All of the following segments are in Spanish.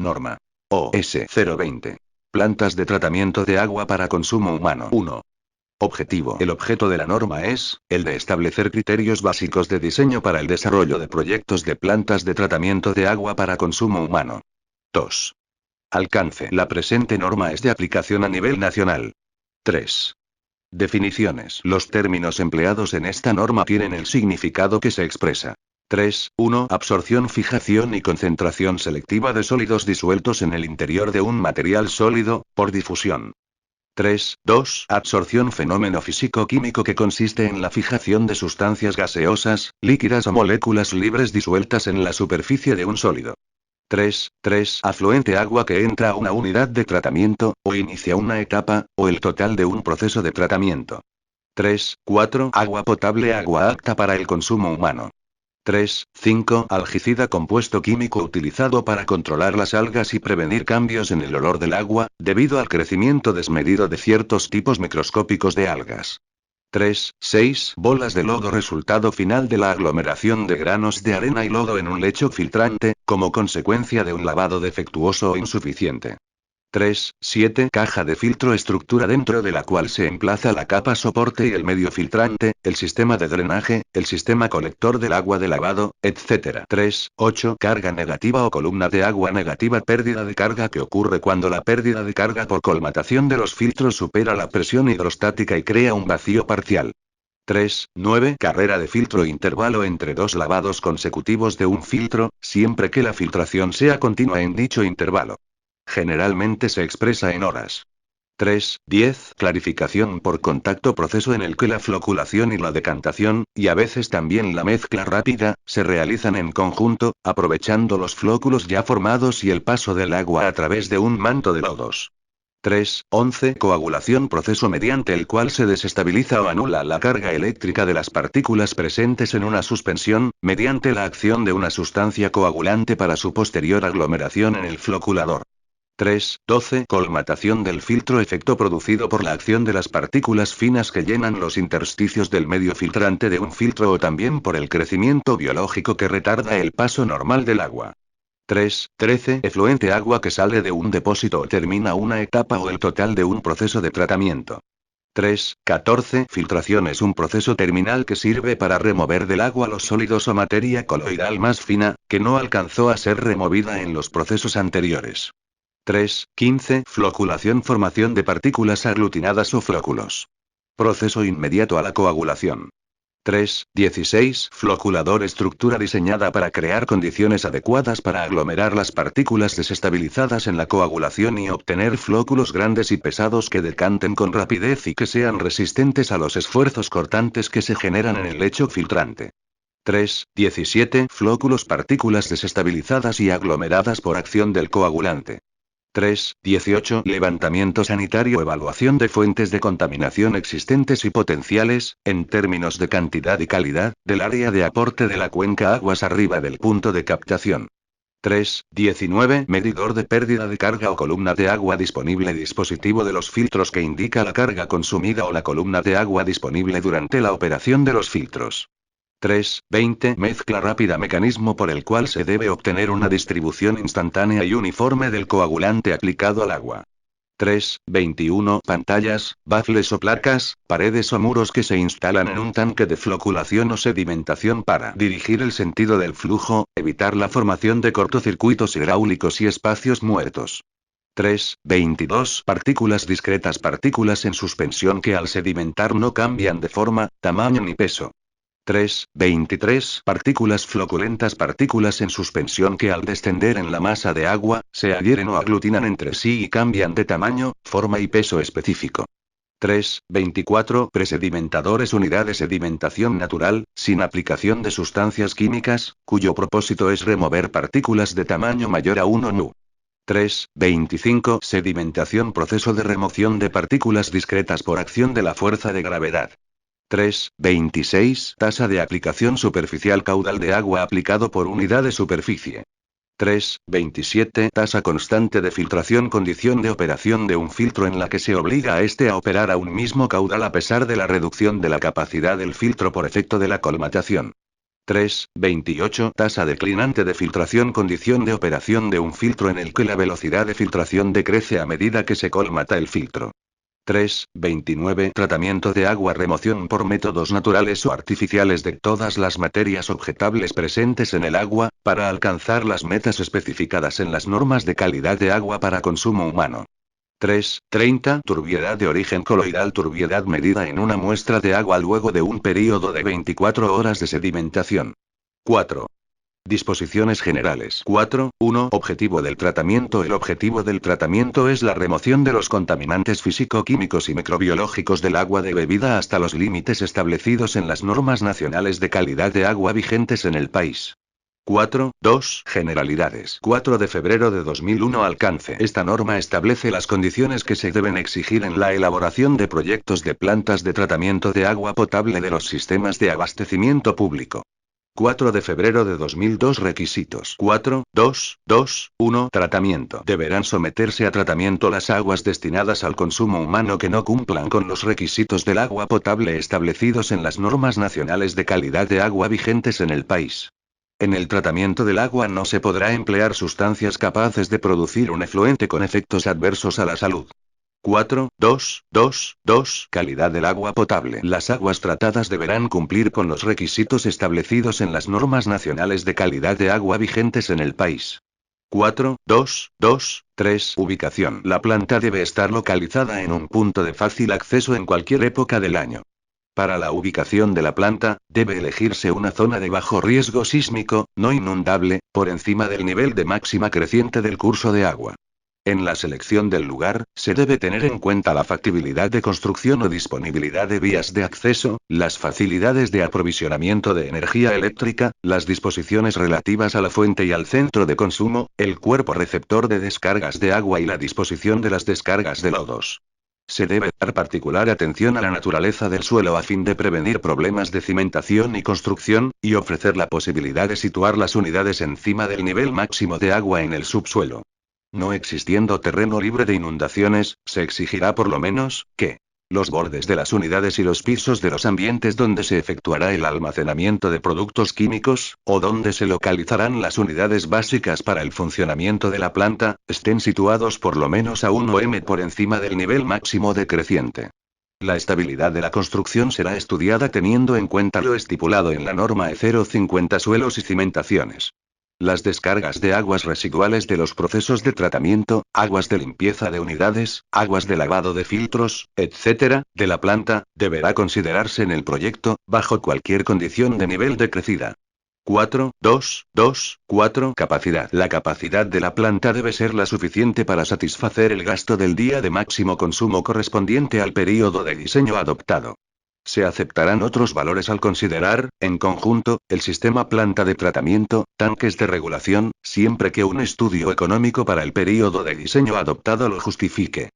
norma. OS 020. Plantas de tratamiento de agua para consumo humano. 1. Objetivo. El objeto de la norma es, el de establecer criterios básicos de diseño para el desarrollo de proyectos de plantas de tratamiento de agua para consumo humano. 2. Alcance. La presente norma es de aplicación a nivel nacional. 3. Definiciones. Los términos empleados en esta norma tienen el significado que se expresa. 3. 1. Absorción, fijación y concentración selectiva de sólidos disueltos en el interior de un material sólido, por difusión. 3. 2. Absorción, fenómeno físico-químico que consiste en la fijación de sustancias gaseosas, líquidas o moléculas libres disueltas en la superficie de un sólido. 3. Afluente, agua que entra a una unidad de tratamiento, o inicia una etapa, o el total de un proceso de tratamiento. 3. 4. Agua potable, agua apta para el consumo humano. 3. 5. Algicida, compuesto químico utilizado para controlar las algas y prevenir cambios en el olor del agua, debido al crecimiento desmedido de ciertos tipos microscópicos de algas. 3. 6. Bolas de lodo, resultado final de la aglomeración de granos de arena y lodo en un lecho filtrante, como consecuencia de un lavado defectuoso o insuficiente. 3. 7. Caja de filtro, estructura dentro de la cual se emplaza la capa soporte y el medio filtrante, el sistema de drenaje, el sistema colector del agua de lavado, etc. 3. 8. Carga negativa o columna de agua negativa, pérdida de carga que ocurre cuando la pérdida de carga por colmatación de los filtros supera la presión hidrostática y crea un vacío parcial. 3. 9. Carrera de filtro, intervalo entre dos lavados consecutivos de un filtro, siempre que la filtración sea continua en dicho intervalo. Generalmente se expresa en horas. 3. 10. Clarificación por contacto, proceso en el que la floculación y la decantación, y a veces también la mezcla rápida, se realizan en conjunto, aprovechando los flóculos ya formados y el paso del agua a través de un manto de lodos. 3. 11. Coagulación, proceso mediante el cual se desestabiliza o anula la carga eléctrica de las partículas presentes en una suspensión, mediante la acción de una sustancia coagulante para su posterior aglomeración en el floculador. 3. 12. Colmatación del filtro, efecto producido por la acción de las partículas finas que llenan los intersticios del medio filtrante de un filtro o también por el crecimiento biológico que retarda el paso normal del agua. 3. 13. Efluente, agua que sale de un depósito o termina una etapa o el total de un proceso de tratamiento. 3. 14. Filtración es un proceso terminal que sirve para remover del agua los sólidos o materia coloidal más fina, que no alcanzó a ser removida en los procesos anteriores. 3. 15. Floculación, formación de partículas aglutinadas o flóculos. Proceso inmediato a la coagulación. 3. 16. Floculador, estructura diseñada para crear condiciones adecuadas para aglomerar las partículas desestabilizadas en la coagulación y obtener flóculos grandes y pesados que decanten con rapidez y que sean resistentes a los esfuerzos cortantes que se generan en el lecho filtrante. 3. 17. Flóculos, partículas desestabilizadas y aglomeradas por acción del coagulante. 3. 18. Levantamiento sanitario, evaluación de fuentes de contaminación existentes y potenciales, en términos de cantidad y calidad, del área de aporte de la cuenca aguas arriba del punto de captación. 3. 19. Medidor de pérdida de carga o columna de agua disponible, dispositivo de los filtros que indica la carga consumida o la columna de agua disponible durante la operación de los filtros. 3. 20. Mezcla rápida, mecanismo por el cual se debe obtener una distribución instantánea y uniforme del coagulante aplicado al agua. 3. 21. Pantallas, baffles o placas, paredes o muros que se instalan en un tanque de floculación o sedimentación para dirigir el sentido del flujo, evitar la formación de cortocircuitos hidráulicos y espacios muertos. 3. 22. Partículas discretas, partículas en suspensión que al sedimentar no cambian de forma, tamaño ni peso. 3. 23. Partículas floculentas, partículas en suspensión que al descender en la masa de agua, se adhieren o aglutinan entre sí y cambian de tamaño, forma y peso específico. 3. 24. Presedimentadores, unidad de sedimentación natural, sin aplicación de sustancias químicas, cuyo propósito es remover partículas de tamaño mayor a 1 nu. 3. 25. Sedimentación, proceso de remoción de partículas discretas por acción de la fuerza de gravedad. 3. 26. Tasa de aplicación superficial, caudal de agua aplicado por unidad de superficie. 3. 27. Tasa constante de filtración, condición de operación de un filtro en la que se obliga a este a operar a un mismo caudal a pesar de la reducción de la capacidad del filtro por efecto de la colmatación. 3,28 Tasa declinante de filtración. Condición de operación de un filtro en el que la velocidad de filtración decrece a medida que se colmata el filtro. 3,29 Tratamiento de agua. Remoción por métodos naturales o artificiales de todas las materias objetables presentes en el agua, para alcanzar las metas especificadas en las normas de calidad de agua para consumo humano. 3,30 Turbiedad de origen coloidal. Turbiedad medida en una muestra de agua luego de un período de 24 horas de sedimentación. 4. Disposiciones generales. 4.1 Objetivo del tratamiento. El objetivo del tratamiento es la remoción de los contaminantes físico-químicos y microbiológicos del agua de bebida hasta los límites establecidos en las normas nacionales de calidad de agua vigentes en el país. 4.2 Generalidades. 4 de febrero de 2001 Alcance. Esta norma establece las condiciones que se deben exigir en la elaboración de proyectos de plantas de tratamiento de agua potable de los sistemas de abastecimiento público. 4 de febrero de 2002 Requisitos. 4.2.2.1 Tratamiento. Deberán someterse a tratamiento las aguas destinadas al consumo humano que no cumplan con los requisitos del agua potable establecidos en las normas nacionales de calidad de agua vigentes en el país. En el tratamiento del agua no se podrá emplear sustancias capaces de producir un efluente con efectos adversos a la salud. 4.2.2.2 Calidad del agua potable. Las aguas tratadas deberán cumplir con los requisitos establecidos en las normas nacionales de calidad de agua vigentes en el país. 4.2.2.3 Ubicación. La planta debe estar localizada en un punto de fácil acceso en cualquier época del año. Para la ubicación de la planta, debe elegirse una zona de bajo riesgo sísmico, no inundable, por encima del nivel de máxima creciente del curso de agua. En la selección del lugar, se debe tener en cuenta la factibilidad de construcción o disponibilidad de vías de acceso, las facilidades de aprovisionamiento de energía eléctrica, las disposiciones relativas a la fuente y al centro de consumo, el cuerpo receptor de descargas de agua y la disposición de las descargas de lodos. Se debe dar particular atención a la naturaleza del suelo a fin de prevenir problemas de cimentación y construcción, y ofrecer la posibilidad de situar las unidades encima del nivel máximo de agua en el subsuelo. No existiendo terreno libre de inundaciones, se exigirá por lo menos, que los bordes de las unidades y los pisos de los ambientes donde se efectuará el almacenamiento de productos químicos, o donde se localizarán las unidades básicas para el funcionamiento de la planta, estén situados por lo menos a 1 m por encima del nivel máximo decreciente. La estabilidad de la construcción será estudiada teniendo en cuenta lo estipulado en la norma E050 Suelos y cimentaciones. Las descargas de aguas residuales de los procesos de tratamiento, aguas de limpieza de unidades, aguas de lavado de filtros, etc., de la planta, deberá considerarse en el proyecto, bajo cualquier condición de nivel de crecida. 4.2.2.4 Capacidad. La capacidad de la planta debe ser la suficiente para satisfacer el gasto del día de máximo consumo correspondiente al período de diseño adoptado. Se aceptarán otros valores al considerar, en conjunto, el sistema planta de tratamiento, tanques de regulación, siempre que un estudio económico para el período de diseño adoptado lo justifique.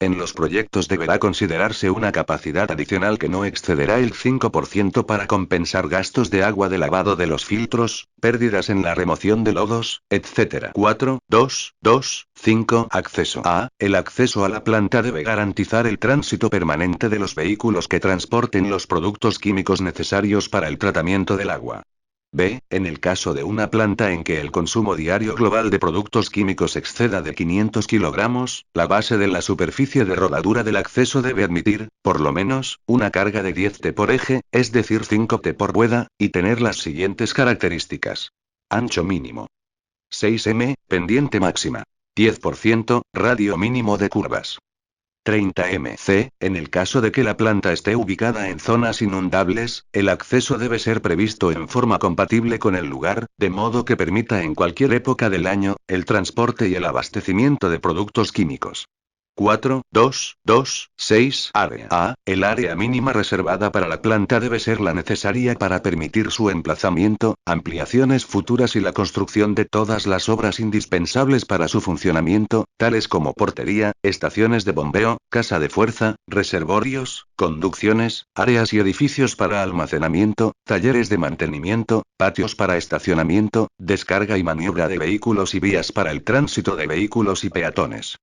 En los proyectos deberá considerarse una capacidad adicional que no excederá el 5% para compensar gastos de agua de lavado de los filtros, pérdidas en la remoción de lodos, etc. 4.2.2.5 Acceso a. El acceso a la planta debe garantizar el tránsito permanente de los vehículos que transporten los productos químicos necesarios para el tratamiento del agua. B. En el caso de una planta en que el consumo diario global de productos químicos exceda de 500 kilogramos, la base de la superficie de rodadura del acceso debe admitir, por lo menos, una carga de 10 t por eje, es decir 5 t por rueda, y tener las siguientes características. Ancho mínimo. 6 m, pendiente máxima. 10%, radio mínimo de curvas. 30 mc. En el caso de que la planta esté ubicada en zonas inundables, el acceso debe ser previsto en forma compatible con el lugar, de modo que permita en cualquier época del año, el transporte y el abastecimiento de productos químicos. 4.2.2.6 Área A. El área mínima reservada para la planta debe ser la necesaria para permitir su emplazamiento, ampliaciones futuras y la construcción de todas las obras indispensables para su funcionamiento, tales como portería, estaciones de bombeo, casa de fuerza, reservorios, conducciones, áreas y edificios para almacenamiento, talleres de mantenimiento, patios para estacionamiento, descarga y maniobra de vehículos y vías para el tránsito de vehículos y peatones.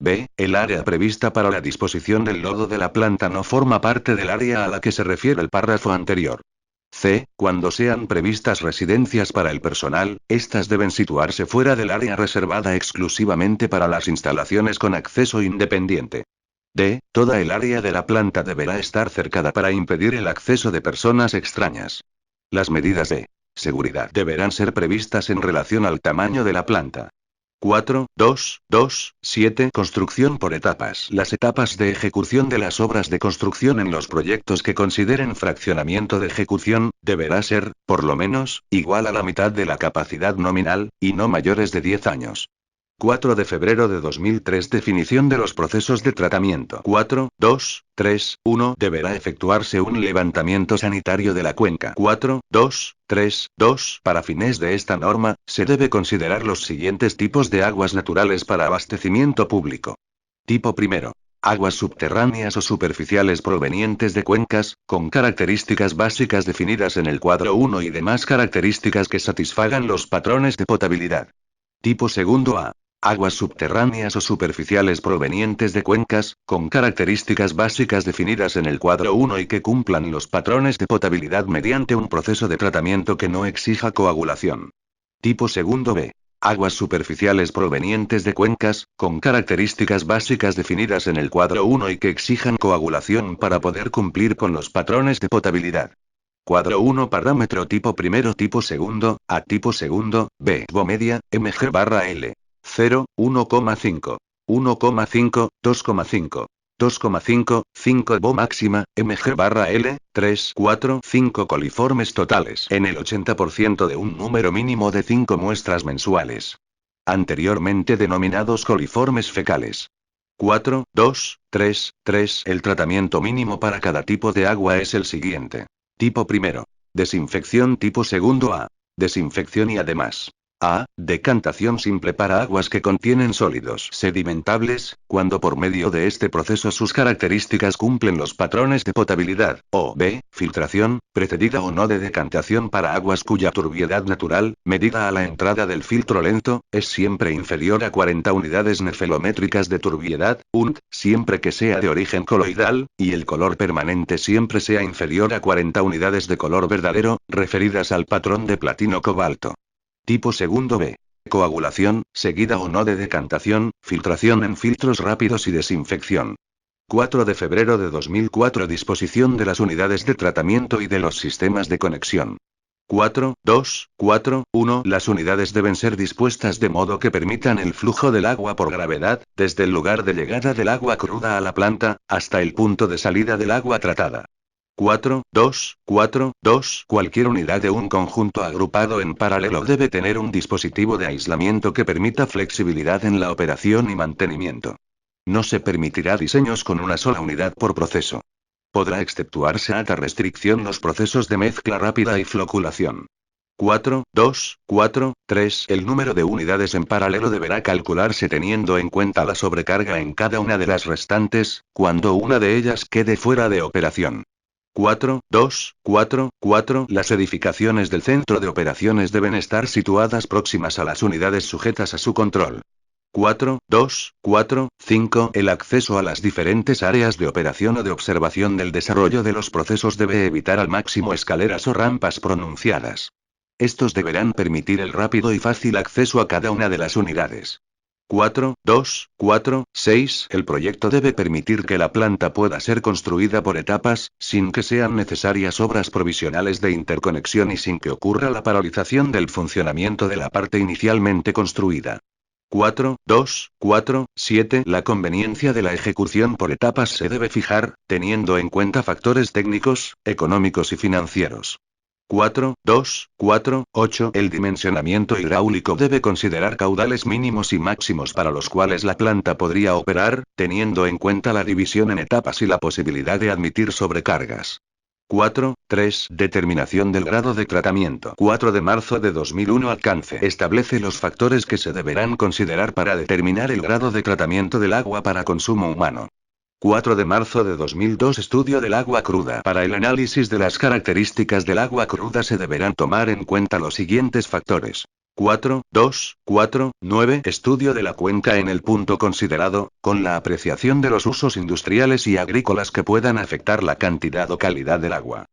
B. El área prevista para la disposición del lodo de la planta no forma parte del área a la que se refiere el párrafo anterior. C. Cuando sean previstas residencias para el personal, estas deben situarse fuera del área reservada exclusivamente para las instalaciones con acceso independiente. D. Toda el área de la planta deberá estar cercada para impedir el acceso de personas extrañas. Las medidas de seguridad deberán ser previstas en relación al tamaño de la planta. 4.2.2.7 Construcción por etapas. Las etapas de ejecución de las obras de construcción en los proyectos que consideren fraccionamiento de ejecución, deberá ser, por lo menos, igual a la mitad de la capacidad nominal, y no mayores de 10 años. 4 de febrero de 2003 Definición de los procesos de tratamiento. 4.2.3.1 Deberá efectuarse un levantamiento sanitario de la cuenca. 4.2.3.2 Para fines de esta norma, se debe considerar los siguientes tipos de aguas naturales para abastecimiento público. Tipo primero. Aguas subterráneas o superficiales provenientes de cuencas, con características básicas definidas en el cuadro 1 y demás características que satisfagan los patrones de potabilidad. Tipo segundo A. Aguas subterráneas o superficiales provenientes de cuencas, con características básicas definidas en el cuadro 1 y que cumplan los patrones de potabilidad mediante un proceso de tratamiento que no exija coagulación. Tipo segundo B. Aguas superficiales provenientes de cuencas, con características básicas definidas en el cuadro 1 y que exijan coagulación para poder cumplir con los patrones de potabilidad. Cuadro 1 Parámetro tipo primero tipo segundo, A tipo segundo, B media, mg/L. 0, 1,5. 1,5, 2,5. 2,5, 5 Bo máxima, mg/L, 3, 4, 5 coliformes totales en el 80% de un número mínimo de 5 muestras mensuales. Anteriormente denominados coliformes fecales. 4, 2, 3, 3 El tratamiento mínimo para cada tipo de agua es el siguiente. Tipo primero. Desinfección tipo segundo A. Desinfección y además. A. Decantación simple para aguas que contienen sólidos sedimentables, cuando por medio de este proceso sus características cumplen los patrones de potabilidad. O B. Filtración, precedida o no de decantación para aguas cuya turbiedad natural, medida a la entrada del filtro lento, es siempre inferior a 40 unidades nefelométricas de turbiedad, UNT, siempre que sea de origen coloidal, y el color permanente siempre sea inferior a 40 unidades de color verdadero, referidas al patrón de platino-cobalto. Tipo segundo B. Coagulación, seguida o no de decantación, filtración en filtros rápidos y desinfección. 4 de febrero de 2004 Disposición de las unidades de tratamiento y de los sistemas de conexión. 4.2.4.1 Las unidades deben ser dispuestas de modo que permitan el flujo del agua por gravedad, desde el lugar de llegada del agua cruda a la planta, hasta el punto de salida del agua tratada. 4.2.4.2 Cualquier unidad de un conjunto agrupado en paralelo debe tener un dispositivo de aislamiento que permita flexibilidad en la operación y mantenimiento. No se permitirá diseños con una sola unidad por proceso. Podrá exceptuarse a tal restricción los procesos de mezcla rápida y floculación. 4.2.4.3 El número de unidades en paralelo deberá calcularse teniendo en cuenta la sobrecarga en cada una de las restantes, cuando una de ellas quede fuera de operación. 4.2.4.4 Las edificaciones del centro de operaciones deben estar situadas próximas a las unidades sujetas a su control. 4.2.4.5 El acceso a las diferentes áreas de operación o de observación del desarrollo de los procesos debe evitar al máximo escaleras o rampas pronunciadas. Estos deberán permitir el rápido y fácil acceso a cada una de las unidades. 4.2.4.6 El proyecto debe permitir que la planta pueda ser construida por etapas, sin que sean necesarias obras provisionales de interconexión y sin que ocurra la paralización del funcionamiento de la parte inicialmente construida. 4.2.4.7 La conveniencia de la ejecución por etapas se debe fijar, teniendo en cuenta factores técnicos, económicos y financieros. 4.2.4.8 El dimensionamiento hidráulico debe considerar caudales mínimos y máximos para los cuales la planta podría operar, teniendo en cuenta la división en etapas y la posibilidad de admitir sobrecargas. 4.3 Determinación del grado de tratamiento. 4 de marzo de 2001 Alcance. Establece los factores que se deberán considerar para determinar el grado de tratamiento del agua para consumo humano. 4 de marzo de 2002 Estudio del agua cruda. Para el análisis de las características del agua cruda se deberán tomar en cuenta los siguientes factores. 4.2.4.9 Estudio de la cuenca en el punto considerado, con la apreciación de los usos industriales y agrícolas que puedan afectar la cantidad o calidad del agua.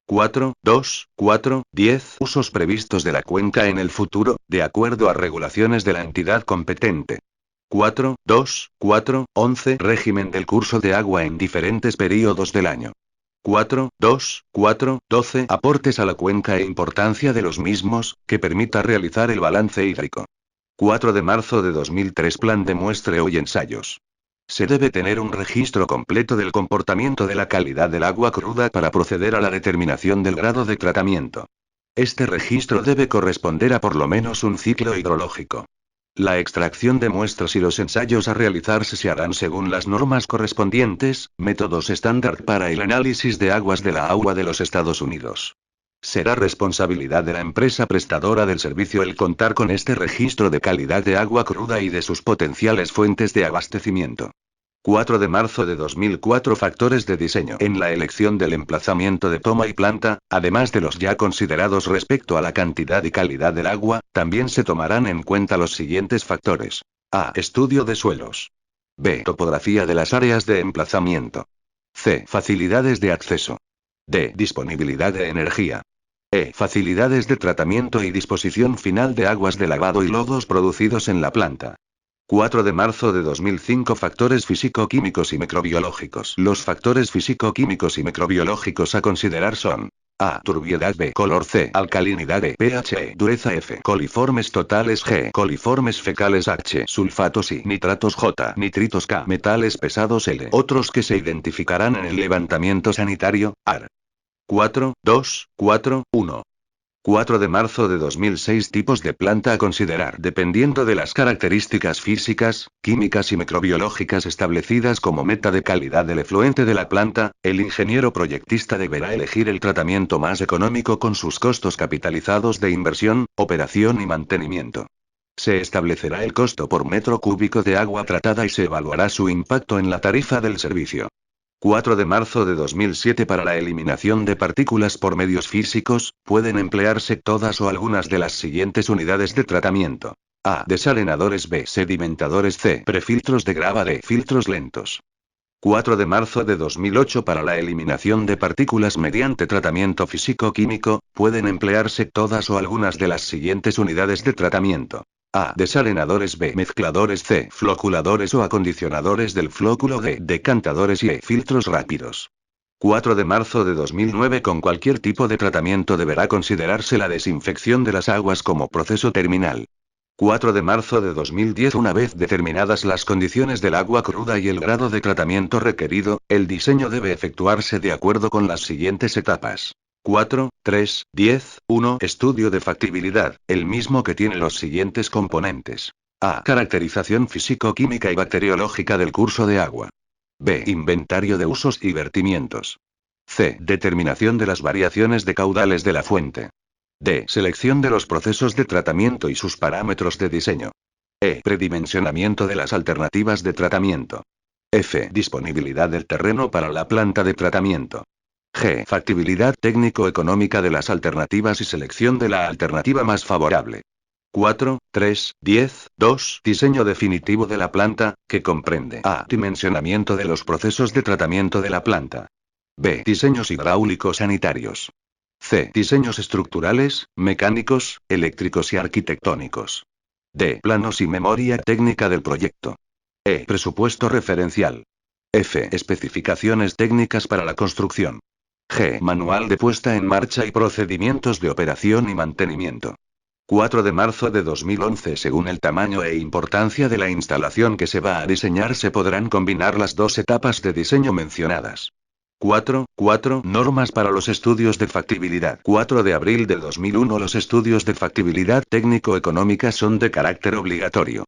4.2.4.10 Usos previstos de la cuenca en el futuro, de acuerdo a regulaciones de la entidad competente. 4.2.4.11 Régimen del curso de agua en diferentes períodos del año. 4.2.4.12 Aportes a la cuenca e importancia de los mismos, que permita realizar el balance hídrico. 4 de marzo de 2003 Plan de muestreo y ensayos. Se debe tener un registro completo del comportamiento de la calidad del agua cruda para proceder a la determinación del grado de tratamiento. Este registro debe corresponder a por lo menos un ciclo hidrológico. La extracción de muestras y los ensayos a realizarse se harán según las normas correspondientes, métodos estándar para el análisis de aguas de la agua de los Estados Unidos. Será responsabilidad de la empresa prestadora del servicio el contar con este registro de calidad de agua cruda y de sus potenciales fuentes de abastecimiento. 4 de marzo de 2004 Factores de diseño. En la elección del emplazamiento de toma y planta, además de los ya considerados respecto a la cantidad y calidad del agua, también se tomarán en cuenta los siguientes factores. A. Estudio de suelos. B. Topografía de las áreas de emplazamiento. C. Facilidades de acceso. D. Disponibilidad de energía. E. Facilidades de tratamiento y disposición final de aguas de lavado y lodos producidos en la planta. 4 de marzo de 2005 Factores físico-químicos y microbiológicos. Los factores físico-químicos y microbiológicos a considerar son: A. Turbiedad. B. Color. C. Alcalinidad. D. pH. E. Dureza. F. Coliformes totales. G. Coliformes fecales. H. Sulfatos. I. Nitratos. J. Nitritos. K. Metales pesados. L. Otros que se identificarán en el levantamiento sanitario. AR. 4.2.4.1. 4 de marzo de 2006 Tipos de planta a considerar. Dependiendo de las características físicas, químicas y microbiológicas establecidas como meta de calidad del efluente de la planta, el ingeniero proyectista deberá elegir el tratamiento más económico con sus costos capitalizados de inversión, operación y mantenimiento. Se establecerá el costo por metro cúbico de agua tratada y se evaluará su impacto en la tarifa del servicio. 4 de marzo de 2007 Para la eliminación de partículas por medios físicos, pueden emplearse todas o algunas de las siguientes unidades de tratamiento. A. Desalenadores. B. Sedimentadores. C. Prefiltros de grava. D. Filtros lentos. 4 de marzo de 2008 Para la eliminación de partículas mediante tratamiento físico-químico, pueden emplearse todas o algunas de las siguientes unidades de tratamiento. A. Desalenadores. B. Mezcladores. C. Floculadores o acondicionadores del flóculo. D. Decantadores. Y E. Filtros rápidos. 4 de marzo de 2009 Con cualquier tipo de tratamiento deberá considerarse la desinfección de las aguas como proceso terminal. 4 de marzo de 2010 Una vez determinadas las condiciones del agua cruda y el grado de tratamiento requerido, el diseño debe efectuarse de acuerdo con las siguientes etapas. 4, 3, 10, 1 Estudio de factibilidad, el mismo que tiene los siguientes componentes. A. Caracterización físico-química y bacteriológica del curso de agua. B. Inventario de usos y vertimientos. C. Determinación de las variaciones de caudales de la fuente. D. Selección de los procesos de tratamiento y sus parámetros de diseño. E. Predimensionamiento de las alternativas de tratamiento. F. Disponibilidad del terreno para la planta de tratamiento. G. Factibilidad técnico-económica de las alternativas y selección de la alternativa más favorable. 4, 3, 10, 2 Diseño definitivo de la planta, que comprende A. Dimensionamiento de los procesos de tratamiento de la planta. B. Diseños hidráulicos sanitarios. C. Diseños estructurales, mecánicos, eléctricos y arquitectónicos. D. Planos y memoria técnica del proyecto. E. Presupuesto referencial. F. Especificaciones técnicas para la construcción. G. Manual de puesta en marcha y procedimientos de operación y mantenimiento. 4 de marzo de 2011 Según el tamaño e importancia de la instalación que se va a diseñar se podrán combinar las dos etapas de diseño mencionadas. 4. Normas para los estudios de factibilidad. 4 de abril de 2001 Los estudios de factibilidad técnico-económica son de carácter obligatorio.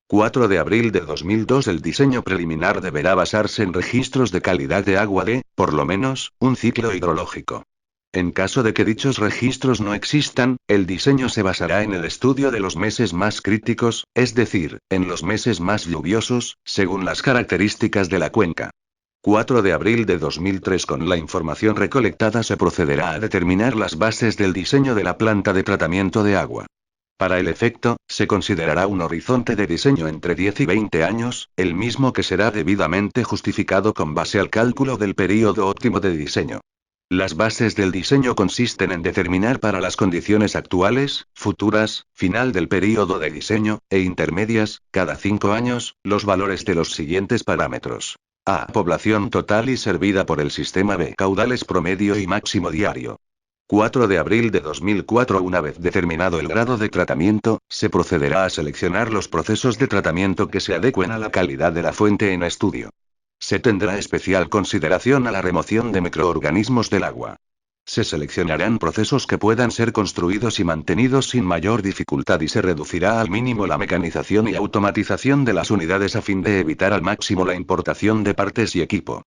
4 de abril de 2002 El diseño preliminar deberá basarse en registros de calidad de agua de, por lo menos, un ciclo hidrológico. En caso de que dichos registros no existan, el diseño se basará en el estudio de los meses más críticos, es decir, en los meses más lluviosos, según las características de la cuenca. 4 de abril de 2003 Con la información recolectada se procederá a determinar las bases del diseño de la planta de tratamiento de agua. Para el efecto, se considerará un horizonte de diseño entre 10 y 20 años, el mismo que será debidamente justificado con base al cálculo del período óptimo de diseño. Las bases del diseño consisten en determinar para las condiciones actuales, futuras, final del período de diseño, e intermedias, cada 5 años, los valores de los siguientes parámetros. A. Población total y servida por el sistema. B. Caudales promedio y máximo diario. 4 de abril de 2004. Una vez determinado el grado de tratamiento, se procederá a seleccionar los procesos de tratamiento que se adecuen a la calidad de la fuente en estudio. Se tendrá especial consideración a la remoción de microorganismos del agua. Se seleccionarán procesos que puedan ser construidos y mantenidos sin mayor dificultad y se reducirá al mínimo la mecanización y automatización de las unidades a fin de evitar al máximo la importación de partes y equipo.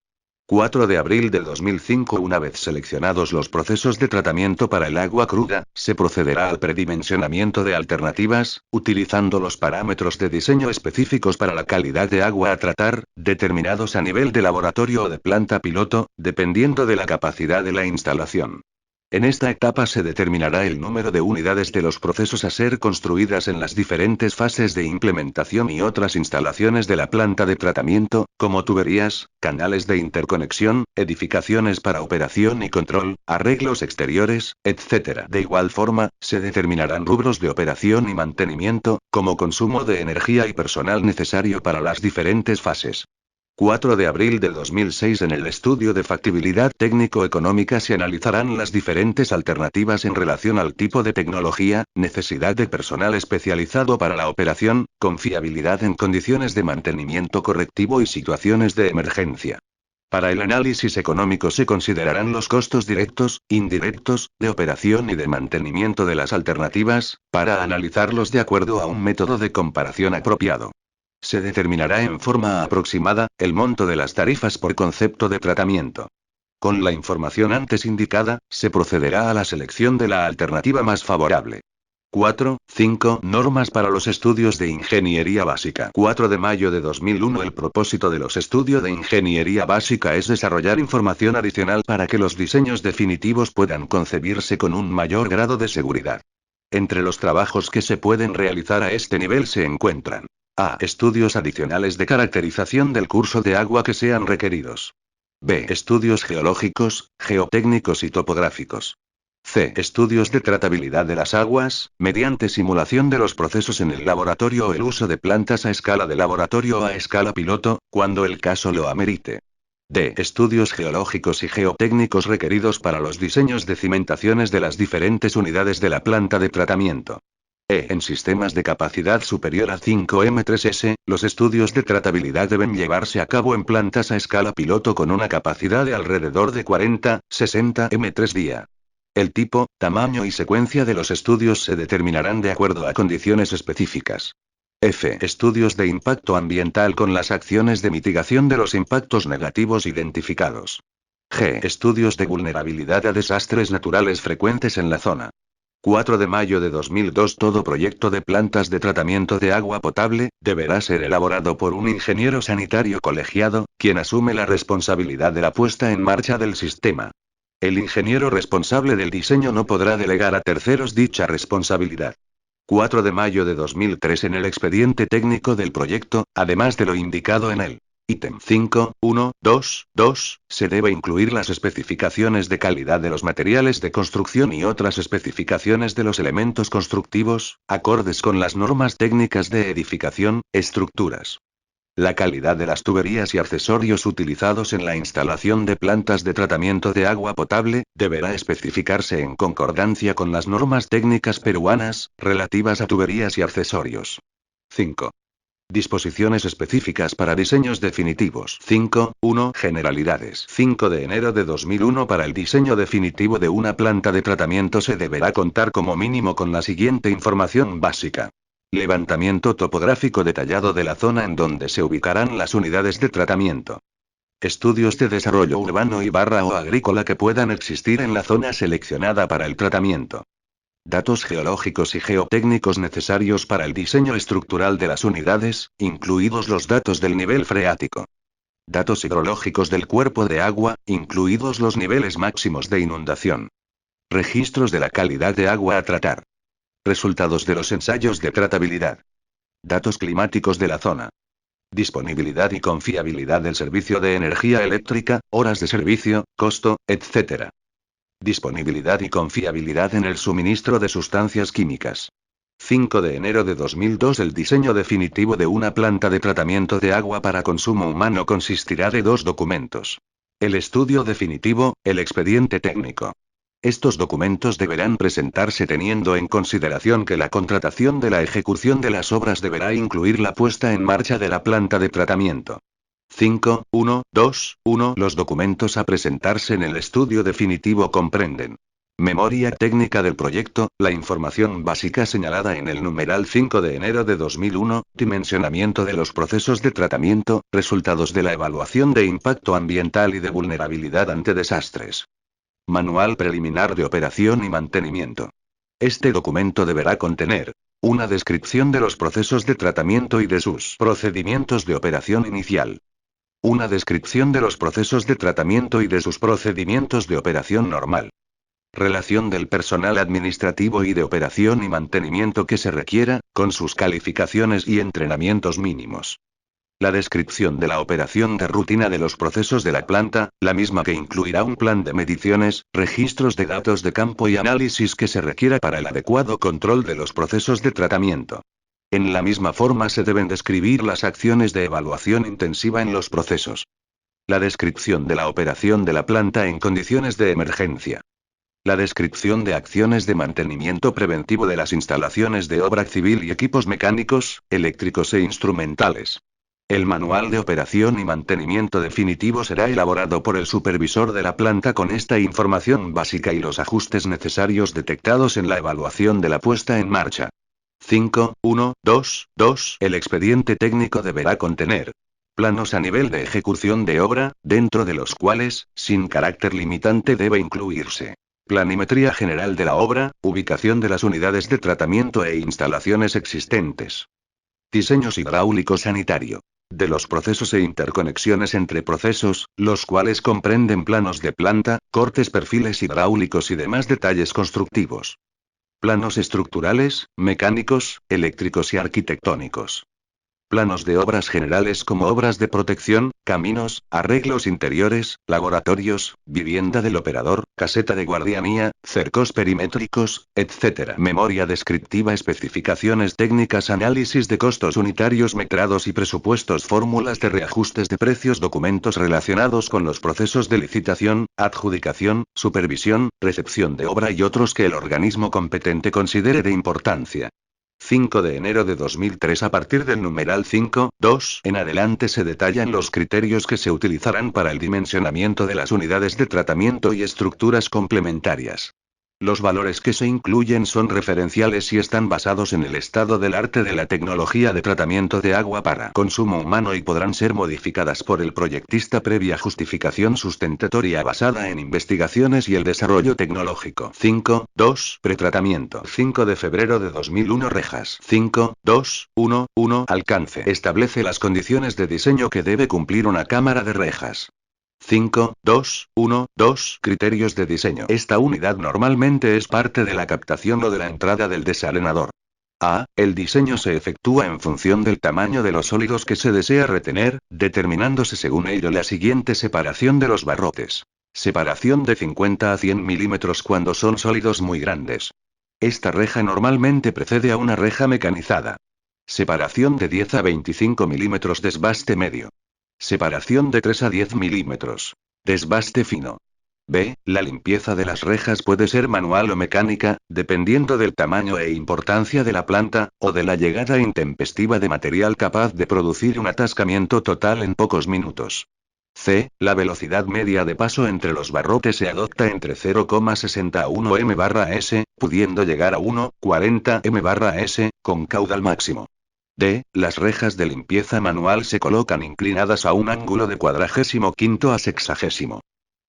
4 de abril del 2005. Una vez seleccionados los procesos de tratamiento para el agua cruda, se procederá al predimensionamiento de alternativas, utilizando los parámetros de diseño específicos para la calidad de agua a tratar, determinados a nivel de laboratorio o de planta piloto, dependiendo de la capacidad de la instalación. En esta etapa se determinará el número de unidades de los procesos a ser construidas en las diferentes fases de implementación y otras instalaciones de la planta de tratamiento, como tuberías, canales de interconexión, edificaciones para operación y control, arreglos exteriores, etc. De igual forma, se determinarán rubros de operación y mantenimiento, como consumo de energía y personal necesario para las diferentes fases. 4 de abril de 2006. En el estudio de factibilidad técnico-económica se analizarán las diferentes alternativas en relación al tipo de tecnología, necesidad de personal especializado para la operación, confiabilidad en condiciones de mantenimiento correctivo y situaciones de emergencia. Para el análisis económico se considerarán los costos directos, indirectos, de operación y de mantenimiento de las alternativas, para analizarlos de acuerdo a un método de comparación apropiado. Se determinará en forma aproximada el monto de las tarifas por concepto de tratamiento. Con la información antes indicada, se procederá a la selección de la alternativa más favorable. 4.5 Normas para los estudios de ingeniería básica. 4 de mayo de 2001. El propósito de los estudios de ingeniería básica es desarrollar información adicional para que los diseños definitivos puedan concebirse con un mayor grado de seguridad. Entre los trabajos que se pueden realizar a este nivel se encuentran: A. Estudios adicionales de caracterización del curso de agua que sean requeridos. B. Estudios geológicos, geotécnicos y topográficos. C. Estudios de tratabilidad de las aguas, mediante simulación de los procesos en el laboratorio o el uso de plantas a escala de laboratorio o a escala piloto, cuando el caso lo amerite. D. Estudios geológicos y geotécnicos requeridos para los diseños de cimentaciones de las diferentes unidades de la planta de tratamiento. En sistemas de capacidad superior a 5 M3S, los estudios de tratabilidad deben llevarse a cabo en plantas a escala piloto con una capacidad de alrededor de 40-60 M3 día. El tipo, tamaño y secuencia de los estudios se determinarán de acuerdo a condiciones específicas. F. Estudios de impacto ambiental con las acciones de mitigación de los impactos negativos identificados. G. Estudios de vulnerabilidad a desastres naturales frecuentes en la zona. 4 de mayo de 2002. Todo proyecto de plantas de tratamiento de agua potable deberá ser elaborado por un ingeniero sanitario colegiado, quien asume la responsabilidad de la puesta en marcha del sistema. El ingeniero responsable del diseño no podrá delegar a terceros dicha responsabilidad. 4 de mayo de 2003. En el expediente técnico del proyecto, además de lo indicado en el ítem 5.1.2.2, se debe incluir las especificaciones de calidad de los materiales de construcción y otras especificaciones de los elementos constructivos, acordes con las normas técnicas de edificación, estructuras. La calidad de las tuberías y accesorios utilizados en la instalación de plantas de tratamiento de agua potable deberá especificarse en concordancia con las normas técnicas peruanas, relativas a tuberías y accesorios. 5. Disposiciones específicas para diseños definitivos. 5.1 Generalidades. 5 de enero de 2001. Para el diseño definitivo de una planta de tratamiento se deberá contar como mínimo con la siguiente información básica. Levantamiento topográfico detallado de la zona en donde se ubicarán las unidades de tratamiento. Estudios de desarrollo urbano y o agrícola que puedan existir en la zona seleccionada para el tratamiento. Datos geológicos y geotécnicos necesarios para el diseño estructural de las unidades, incluidos los datos del nivel freático. Datos hidrológicos del cuerpo de agua, incluidos los niveles máximos de inundación. Registros de la calidad de agua a tratar. Resultados de los ensayos de tratabilidad. Datos climáticos de la zona. Disponibilidad y confiabilidad del servicio de energía eléctrica, horas de servicio, costo, etc. Disponibilidad y confiabilidad en el suministro de sustancias químicas. 5 de enero de 2002. El diseño definitivo de una planta de tratamiento de agua para consumo humano consistirá de 2 documentos. El estudio definitivo, el expediente técnico. Estos documentos deberán presentarse teniendo en consideración que la contratación de la ejecución de las obras deberá incluir la puesta en marcha de la planta de tratamiento. 5.1.2.1 Los documentos a presentarse en el estudio definitivo comprenden: memoria técnica del proyecto, la información básica señalada en el numeral 5 de enero de 2001, dimensionamiento de los procesos de tratamiento, resultados de la evaluación de impacto ambiental y de vulnerabilidad ante desastres. Manual preliminar de operación y mantenimiento. Este documento deberá contener una descripción de los procesos de tratamiento y de sus procedimientos de operación inicial. Una descripción de los procesos de tratamiento y de sus procedimientos de operación normal. Relación del personal administrativo y de operación y mantenimiento que se requiera, con sus calificaciones y entrenamientos mínimos. La descripción de la operación de rutina de los procesos de la planta, la misma que incluirá un plan de mediciones, registros de datos de campo y análisis que se requiera para el adecuado control de los procesos de tratamiento. En la misma forma se deben describir las acciones de evaluación intensiva en los procesos. La descripción de la operación de la planta en condiciones de emergencia. La descripción de acciones de mantenimiento preventivo de las instalaciones de obra civil y equipos mecánicos, eléctricos e instrumentales. El manual de operación y mantenimiento definitivo será elaborado por el supervisor de la planta con esta información básica y los ajustes necesarios detectados en la evaluación de la puesta en marcha. 5.1.2.2 El expediente técnico deberá contener planos a nivel de ejecución de obra, dentro de los cuales, sin carácter limitante, debe incluirse planimetría general de la obra, ubicación de las unidades de tratamiento e instalaciones existentes. Diseños hidráulico-sanitario. De los procesos e interconexiones entre procesos, los cuales comprenden planos de planta, cortes, perfiles hidráulicos y demás detalles constructivos. Planos estructurales, mecánicos, eléctricos y arquitectónicos. Planos de obras generales como obras de protección, caminos, arreglos interiores, laboratorios, vivienda del operador, caseta de guardianía, cercos perimétricos, etc. Memoria descriptiva, especificaciones técnicas, análisis de costos unitarios metrados y presupuestos, fórmulas de reajustes de precios, documentos relacionados con los procesos de licitación, adjudicación, supervisión, recepción de obra y otros que el organismo competente considere de importancia. 5 de enero de 2003. A partir del numeral 5.2 en adelante se detallan los criterios que se utilizarán para el dimensionamiento de las unidades de tratamiento y estructuras complementarias. Los valores que se incluyen son referenciales y están basados en el estado del arte de la tecnología de tratamiento de agua para consumo humano y podrán ser modificadas por el proyectista previa justificación sustentatoria basada en investigaciones y el desarrollo tecnológico. 5.2 Pretratamiento. 5 de febrero de 2001. Rejas. 5.2.1.1 Alcance. Establece las condiciones de diseño que debe cumplir una cámara de rejas. 5.2.1.2 Criterios de diseño. Esta unidad normalmente es parte de la captación o de la entrada del desalenador. A. El diseño se efectúa en función del tamaño de los sólidos que se desea retener, determinándose según ello la siguiente separación de los barrotes. Separación de 50 a 100 milímetros cuando son sólidos muy grandes. Esta reja normalmente precede a una reja mecanizada. Separación de 10 a 25 milímetros. Desbaste medio. Separación de 3 a 10 milímetros. Desbaste fino. B. La limpieza de las rejas puede ser manual o mecánica, dependiendo del tamaño e importancia de la planta, o de la llegada intempestiva de material capaz de producir un atascamiento total en pocos minutos. C. La velocidad media de paso entre los barrotes se adopta entre 0,60 a 1 m/s, pudiendo llegar a 1,40 m/s, con caudal máximo. D. Las rejas de limpieza manual se colocan inclinadas a un ángulo de 45° a 60°.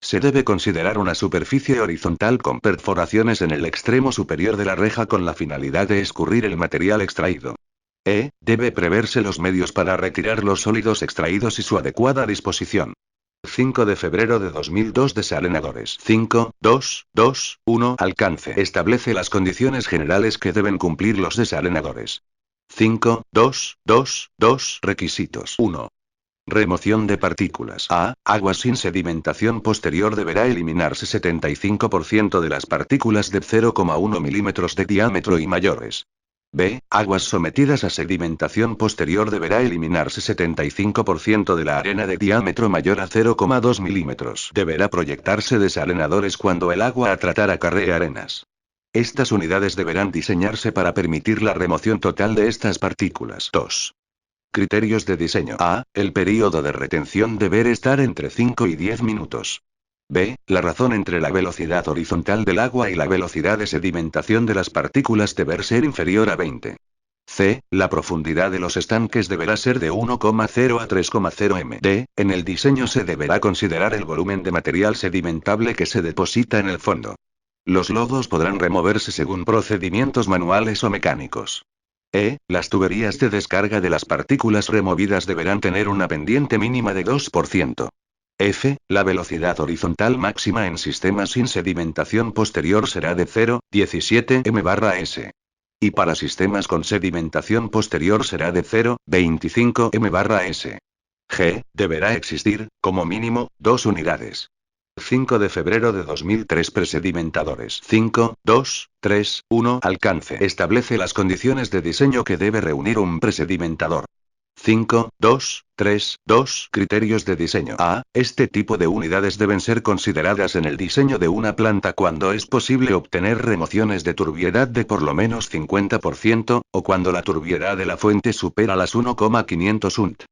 Se debe considerar una superficie horizontal con perforaciones en el extremo superior de la reja con la finalidad de escurrir el material extraído. E. Debe preverse los medios para retirar los sólidos extraídos y su adecuada disposición. 5 de febrero de 2002. Desalenadores. 5.2.2.1 Alcance. Establece las condiciones generales que deben cumplir los desalenadores. 5.2.2.2 Requisitos. 1. Remoción de partículas. A. Agua sin sedimentación posterior deberá eliminarse 75% de las partículas de 0,1 milímetros de diámetro y mayores. B. Aguas sometidas a sedimentación posterior deberá eliminarse 75% de la arena de diámetro mayor a 0,2 milímetros. Deberá proyectarse desalenadores cuando el agua a tratar acarree arenas. Estas unidades deberán diseñarse para permitir la remoción total de estas partículas. 2. Criterios de diseño. A. El período de retención deberá estar entre 5 y 10 minutos. B. La razón entre la velocidad horizontal del agua y la velocidad de sedimentación de las partículas deberá ser inferior a 20. C. La profundidad de los estanques deberá ser de 1,0 a 3,0 m. D. En el diseño se deberá considerar el volumen de material sedimentable que se deposita en el fondo. Los lodos podrán removerse según procedimientos manuales o mecánicos. E. Las tuberías de descarga de las partículas removidas deberán tener una pendiente mínima de 2%. F. La velocidad horizontal máxima en sistemas sin sedimentación posterior será de 0,17 m/s. Y para sistemas con sedimentación posterior será de 0,25 m/s. G. Deberá existir, como mínimo, 2 unidades. 5 de febrero de 2003 Presedimentadores 5, 2, 3, 1 Alcance establece las condiciones de diseño que debe reunir un presedimentador. 5, 2, 3, 2 Criterios de diseño. A. Este tipo de unidades deben ser consideradas en el diseño de una planta cuando es posible obtener remociones de turbiedad de por lo menos 50%, o cuando la turbiedad de la fuente supera las 1,500 UNT.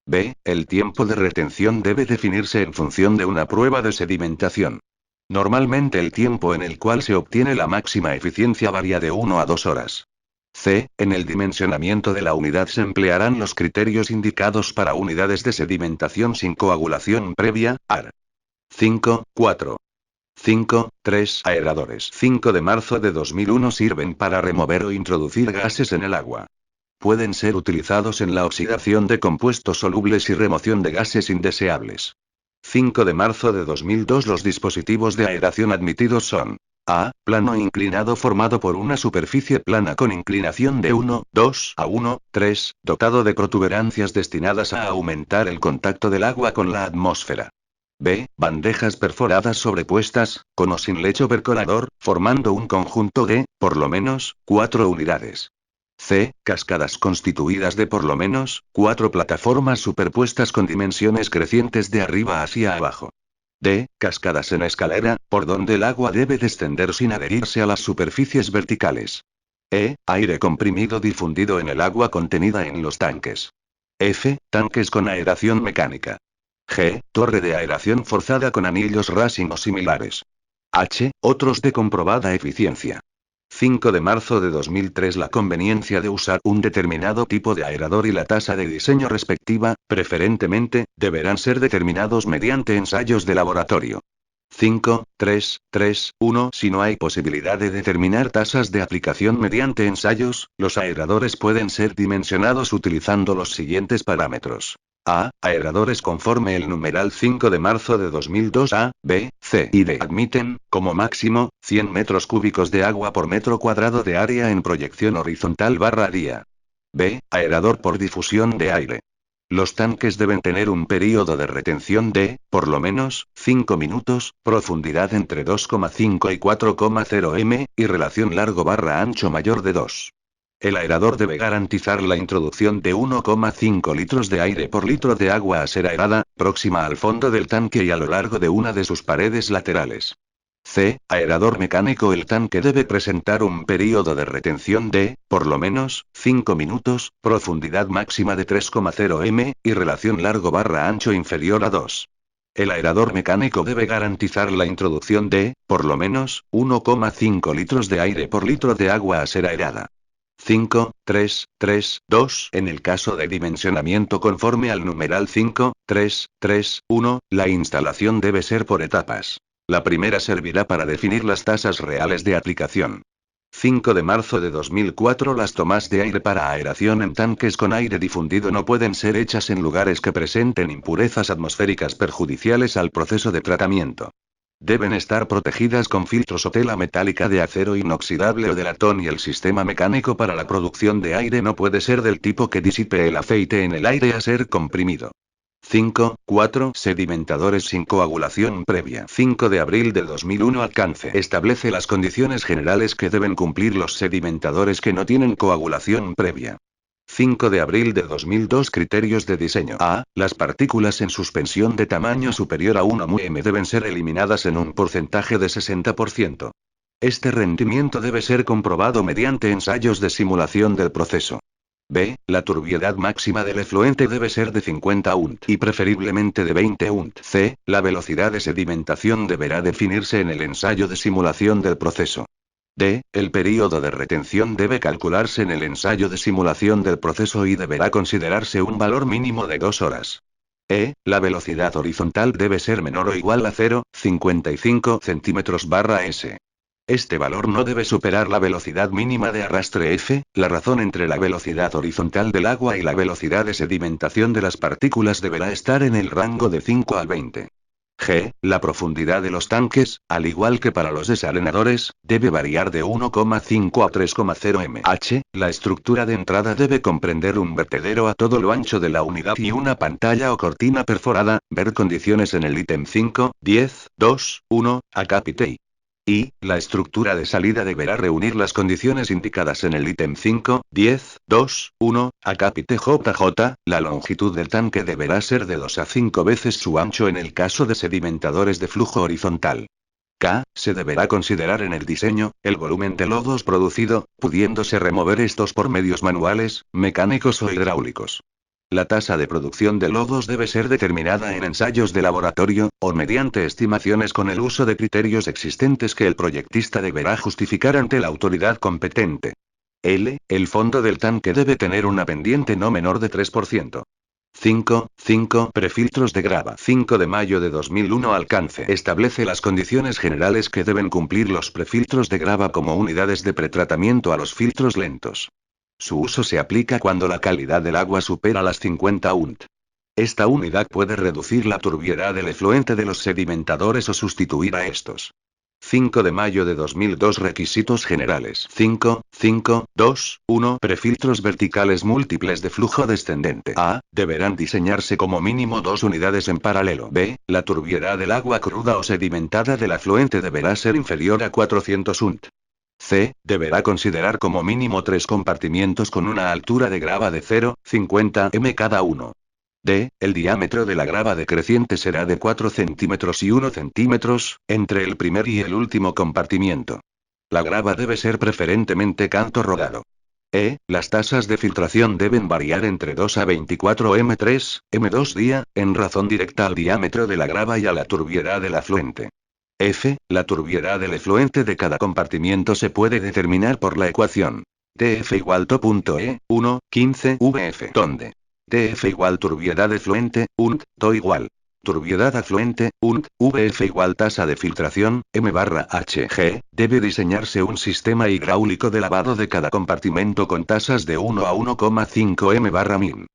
B. El tiempo de retención debe definirse en función de una prueba de sedimentación. Normalmente el tiempo en el cual se obtiene la máxima eficiencia varía de 1 a 2 horas. C. En el dimensionamiento de la unidad se emplearán los criterios indicados para unidades de sedimentación sin coagulación previa, AR. 5, 4. 5, 3 Aeradores 5 de marzo de 2001 sirven para remover o introducir gases en el agua. Pueden ser utilizados en la oxidación de compuestos solubles y remoción de gases indeseables. 5 de marzo de 2002 Los dispositivos de aeración admitidos son: A. Plano inclinado formado por una superficie plana con inclinación de 1, 2 a 1, 3, dotado de protuberancias destinadas a aumentar el contacto del agua con la atmósfera. B. Bandejas perforadas sobrepuestas, con o sin lecho percolador, formando un conjunto de, por lo menos, 4 unidades. C. Cascadas constituidas de por lo menos 4 plataformas superpuestas con dimensiones crecientes de arriba hacia abajo. D. Cascadas en escalera, por donde el agua debe descender sin adherirse a las superficies verticales. E. Aire comprimido difundido en el agua contenida en los tanques. F. Tanques con aeración mecánica. G. Torre de aeración forzada con anillos Racing o similares. H. Otros de comprobada eficiencia. 5 de marzo de 2003 La conveniencia de usar un determinado tipo de aerador y la tasa de diseño respectiva, preferentemente, deberán ser determinados mediante ensayos de laboratorio. 5, 3, 3, 1 Si no hay posibilidad de determinar tasas de aplicación mediante ensayos, los aeradores pueden ser dimensionados utilizando los siguientes parámetros. A. Aeradores conforme el numeral 5 de marzo de 2002 A, B, C y D admiten, como máximo, 100 metros cúbicos de agua por metro cuadrado de área en proyección horizontal/día. B. Aerador por difusión de aire. Los tanques deben tener un período de retención de, por lo menos, 5 minutos, profundidad entre 2,5 y 4,0 m, y relación largo/ancho mayor de 2. El aerador debe garantizar la introducción de 1,5 litros de aire por litro de agua a ser aerada, próxima al fondo del tanque y a lo largo de una de sus paredes laterales. C. Aerador mecánico. El tanque debe presentar un período de retención de, por lo menos, 5 minutos, profundidad máxima de 3,0 m, y relación largo/ancho inferior a 2. El aerador mecánico debe garantizar la introducción de, por lo menos, 1,5 litros de aire por litro de agua a ser aerada. 5, 3, 3, 2 En el caso de dimensionamiento conforme al numeral 5, 3, 3, 1, la instalación debe ser por etapas. La primera servirá para definir las tasas reales de aplicación. 5 de marzo de 2004 Las tomas de aire para aeración en tanques con aire difundido no pueden ser hechas en lugares que presenten impurezas atmosféricas perjudiciales al proceso de tratamiento. Deben estar protegidas con filtros o tela metálica de acero inoxidable o de latón y el sistema mecánico para la producción de aire no puede ser del tipo que disipe el aceite en el aire a ser comprimido. 5, 4. Sedimentadores sin coagulación previa. 5 de abril de 2001. Alcance. Establece las condiciones generales que deben cumplir los sedimentadores que no tienen coagulación previa. 5 de abril de 2002. Criterios de diseño. A. Las partículas en suspensión de tamaño superior a 1 µm deben ser eliminadas en un porcentaje de 60%. Este rendimiento debe ser comprobado mediante ensayos de simulación del proceso. B. La turbiedad máxima del efluente debe ser de 50 UNT y preferiblemente de 20 UNT. C. La velocidad de sedimentación deberá definirse en el ensayo de simulación del proceso. D. El período de retención debe calcularse en el ensayo de simulación del proceso y deberá considerarse un valor mínimo de 2 horas. E. La velocidad horizontal debe ser menor o igual a 0,55 cm/s. Este valor no debe superar la velocidad mínima de arrastre F, la razón entre la velocidad horizontal del agua y la velocidad de sedimentación de las partículas deberá estar en el rango de 5 al 20. G. La profundidad de los tanques, al igual que para los desalenadores, debe variar de 1,5 a 3,0 m. H. La estructura de entrada debe comprender un vertedero a todo lo ancho de la unidad y una pantalla o cortina perforada. Ver condiciones en el ítem 5, 10, 2, 1, acápite I. La estructura de salida deberá reunir las condiciones indicadas en el ítem 5, 10, 2, 1, acápite JJ, la longitud del tanque deberá ser de 2 a 5 veces su ancho en el caso de sedimentadores de flujo horizontal. K. Se deberá considerar en el diseño, el volumen de lodos producido, pudiéndose remover estos por medios manuales, mecánicos o hidráulicos. La tasa de producción de lodos debe ser determinada en ensayos de laboratorio, o mediante estimaciones con el uso de criterios existentes que el proyectista deberá justificar ante la autoridad competente. L. El fondo del tanque debe tener una pendiente no menor de 3%. 5. Prefiltros de grava. 5 de mayo de 2001. Alcance. Establece las condiciones generales que deben cumplir los prefiltros de grava como unidades de pretratamiento a los filtros lentos. Su uso se aplica cuando la calidad del agua supera las 50 UNT. Esta unidad puede reducir la turbiedad del efluente de los sedimentadores o sustituir a estos. 5 de mayo de 2002. Requisitos generales. 2, 1. Prefiltros verticales múltiples de flujo descendente. A. Deberán diseñarse como mínimo 2 unidades en paralelo. B. La turbiedad del agua cruda o sedimentada del afluente deberá ser inferior a 400 UNT. C. Deberá considerar como mínimo 3 compartimientos con una altura de grava de 0,50 m cada uno. D. El diámetro de la grava decreciente será de 4 centímetros y 1 centímetros, entre el primer y el último compartimiento. La grava debe ser preferentemente canto rodado. E. Las tasas de filtración deben variar entre 2 a 24 m3, m2 día, en razón directa al diámetro de la grava y a la turbiedad del afluente. F. La turbiedad del efluente de cada compartimiento se puede determinar por la ecuación TF igual to.E, 1, 15 VF, donde TF igual turbiedad efluente, UNT, to igual turbiedad afluente, UNT, VF igual tasa de filtración, M/Hg. Debe diseñarse un sistema hidráulico de lavado de cada compartimento con tasas de 1 a 1,5 M/min.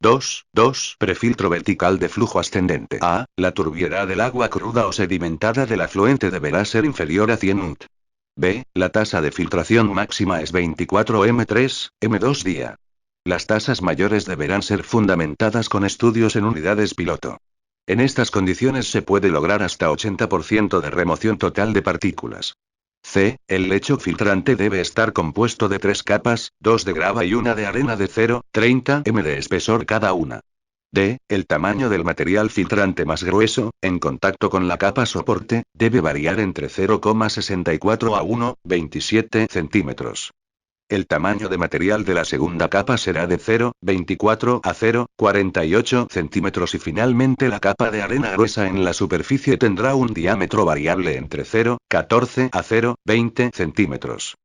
2. Prefiltro vertical de flujo ascendente. A. La turbiedad del agua cruda o sedimentada del afluente deberá ser inferior a 100 UNT. B. La tasa de filtración máxima es 24 m3, m2 día. Las tasas mayores deberán ser fundamentadas con estudios en unidades piloto. En estas condiciones se puede lograr hasta 80% de remoción total de partículas. C. El lecho filtrante debe estar compuesto de 3 capas, 2 de grava y una de arena de 0,30 m de espesor cada una. D. El tamaño del material filtrante más grueso, en contacto con la capa soporte, debe variar entre 0,64 a 1,27 centímetros. El tamaño de material de la segunda capa será de 0,24 a 0,48 centímetros y finalmente la capa de arena gruesa en la superficie tendrá un diámetro variable entre 0,14 a 0,20 centímetros.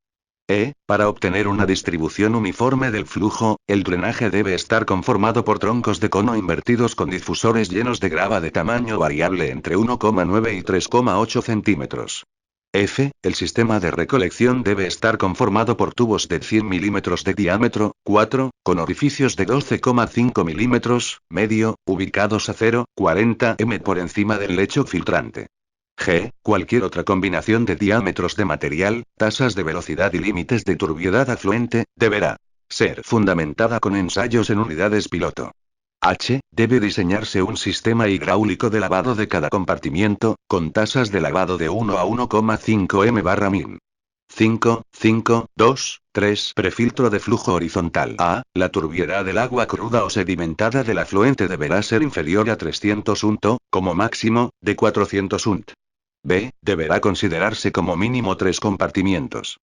Para obtener una distribución uniforme del flujo, el drenaje debe estar conformado por troncos de cono invertidos con difusores llenos de grava de tamaño variable entre 1,9 y 3,8 centímetros. F. El sistema de recolección debe estar conformado por tubos de 100 milímetros de diámetro, 4, con orificios de 12,5 milímetros, medio, ubicados a 0,40 m por encima del lecho filtrante. G. Cualquier otra combinación de diámetros de material, tasas de velocidad y límites de turbiedad afluente, deberá ser fundamentada con ensayos en unidades piloto. H. Debe diseñarse un sistema hidráulico de lavado de cada compartimiento, con tasas de lavado de 1 a 1,5 m/min. 5.5.2.3 Prefiltro de flujo horizontal. A. La turbiedad del agua cruda o sedimentada del afluente deberá ser inferior a 300 unt, como máximo, de 400 unt. B. Deberá considerarse como mínimo 3 compartimientos.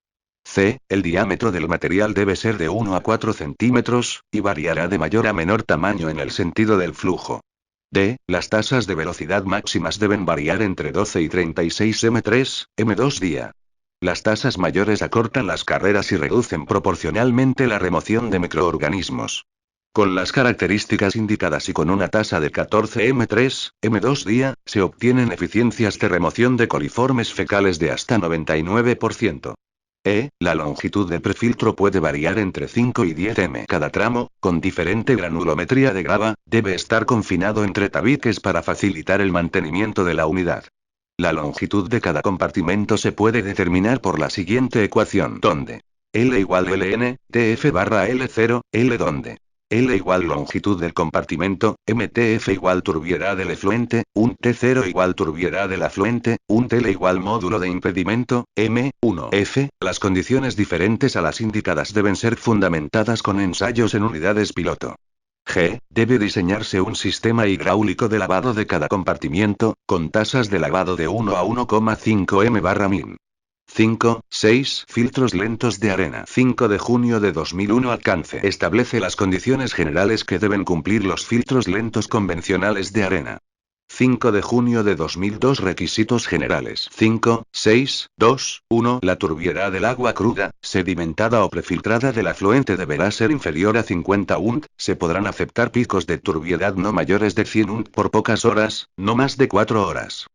C. El diámetro del material debe ser de 1 a 4 centímetros, y variará de mayor a menor tamaño en el sentido del flujo. D. Las tasas de velocidad máximas deben variar entre 12 y 36 m3, m2 día. Las tasas mayores acortan las carreras y reducen proporcionalmente la remoción de microorganismos. Con las características indicadas y con una tasa de 14 m3, m2 día, se obtienen eficiencias de remoción de coliformes fecales de hasta 99%. La longitud del prefiltro puede variar entre 5 y 10 m cada tramo, con diferente granulometría de grava, debe estar confinado entre tabiques para facilitar el mantenimiento de la unidad. La longitud de cada compartimento se puede determinar por la siguiente ecuación, donde L igual Ln, Tf barra L0, L donde L igual longitud del compartimento, MTF igual turbiedad del efluente, un T0 igual turbiedad del afluente, un TL igual módulo de impedimento, M1F. Las condiciones diferentes a las indicadas deben ser fundamentadas con ensayos en unidades piloto. G. Debe diseñarse un sistema hidráulico de lavado de cada compartimiento, con tasas de lavado de 1 a 1,5 m/min. 5.6 Filtros lentos de arena. 5 de junio de 2001 Alcance. Establece las condiciones generales que deben cumplir los filtros lentos convencionales de arena. 5 de junio de 2002 Requisitos generales. 5.6.2.1 La turbiedad del agua cruda, sedimentada o prefiltrada del afluente deberá ser inferior a 50 unt. Se podrán aceptar picos de turbiedad no mayores de 100 unt por pocas horas, no más de 4 horas.